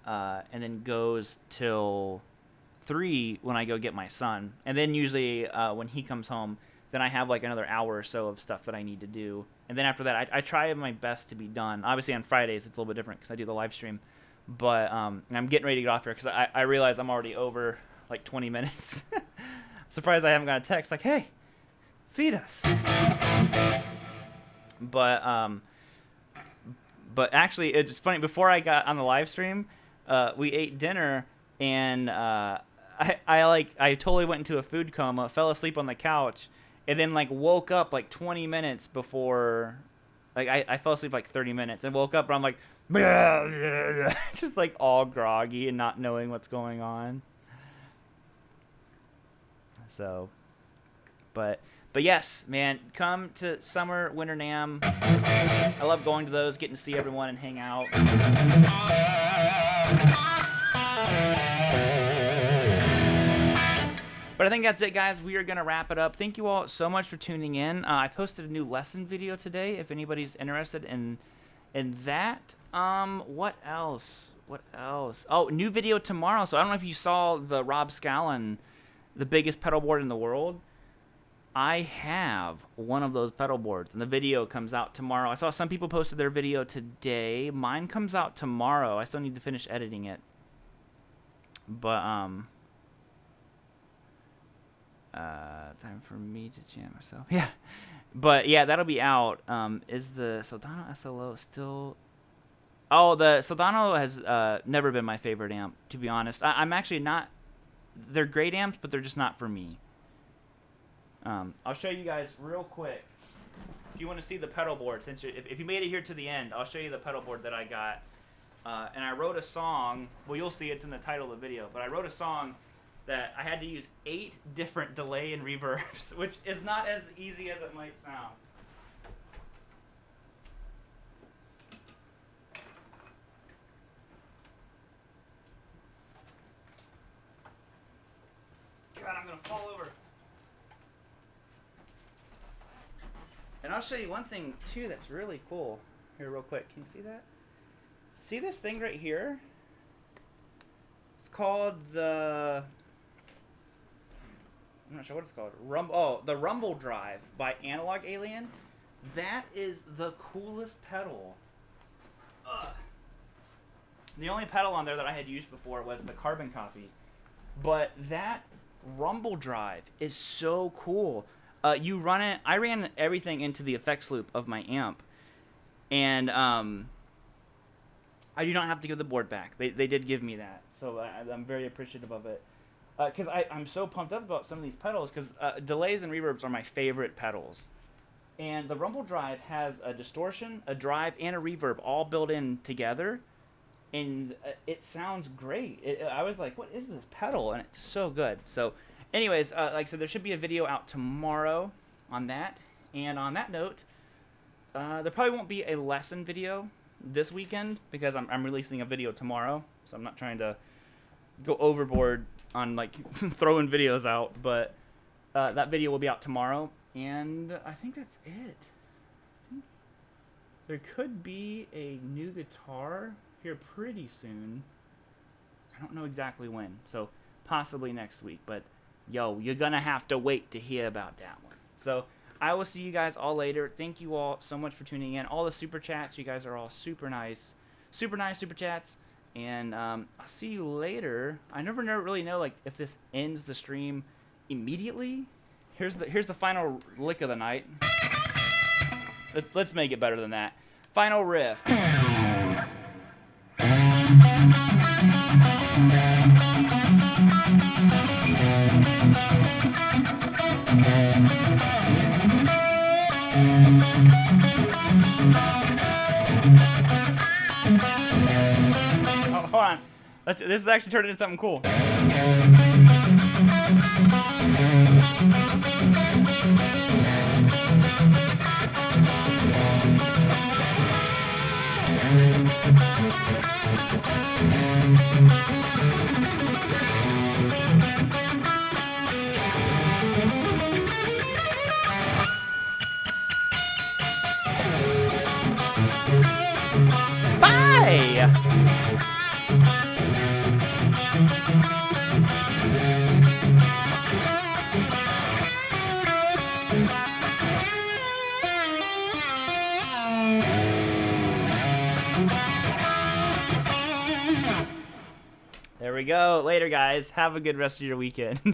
And then goes till 3 when I go get my son. And then usually when he comes home, then I have like another hour or so of stuff that I need to do. And then after that, I try my best to be done. Obviously on Fridays, it's a little bit different because I do the live stream. But and I'm getting ready to get off here because I realize I'm already over like 20 minutes. I'm surprised I haven't got a text like, hey, feed us. But actually, it's funny. Before I got on the live stream, we ate dinner, and I totally went into a food coma, fell asleep on the couch, and then like woke up like 20 minutes before, like I fell asleep like 30 minutes and woke up, and I'm like, just like all groggy and not knowing what's going on. So, but yes, man, come to Summer Winter NAMM. I love going to those, getting to see everyone and hang out. But I think that's it, guys. We are going to wrap it up. Thank you all so much for tuning in. I posted a new lesson video today if anybody's interested in that. What else? Oh, new video tomorrow. So I don't know if you saw the Rob Scallon, the biggest pedal board in the world. I have one of those pedal boards, and the video comes out tomorrow. I saw some people posted their video today. Mine comes out tomorrow. I still need to finish editing it. But, time for me to jam myself. Yeah. But, yeah, that'll be out. Is the Soldano SLO still... Oh, the Soldano has never been my favorite amp, to be honest. I'm actually not... They're great amps, but they're just not for me. I'll show you guys real quick. If you want to see the pedal board, if you made it here to the end, I'll show you the pedal board that I got. And I wrote a song. Well, you'll see it's in the title of the video. But I wrote a song that I had to use 8 different delay and reverbs, which is not as easy as it might sound. God, I'm going to fall over. And I'll show you one thing, too, that's really cool. Here, real quick. Can you see that? See this thing right here? It's called the... I'm not sure what it's called. The Rumble Drive by Analog Alien. That is the coolest pedal. Ugh. The only pedal on there that I had used before was the carbon copy. But that Rumble Drive is so cool. You run it. I ran everything into the effects loop of my amp, and I do not have to give the board back. They did give me that, so I'm very appreciative of it. Because I'm so pumped up about some of these pedals, because delays and reverbs are my favorite pedals, and the Rumble Drive has a distortion, a drive, and a reverb all built in together, and it sounds great. I was like, what is this pedal? And it's so good. So. Anyways, like I said, there should be a video out tomorrow on that. And on that note, there probably won't be a lesson video this weekend because I'm releasing a video tomorrow. So I'm not trying to go overboard on like throwing videos out. But that video will be out tomorrow. And I think that's it. There could be a new guitar here pretty soon. I don't know exactly when. So possibly next week. But... yo, you're going to have to wait to hear about that one. So, I will see you guys all later. Thank you all so much for tuning in. All the super chats, you guys are all super nice super chats. And I'll see you later. I never really know like if this ends the stream immediately. Here's the final lick of the night. Let's make it better than that. Final riff. Oh, hold on. This is actually turned into something cool. Bye! There we go. Later, guys. Have a good rest of your weekend.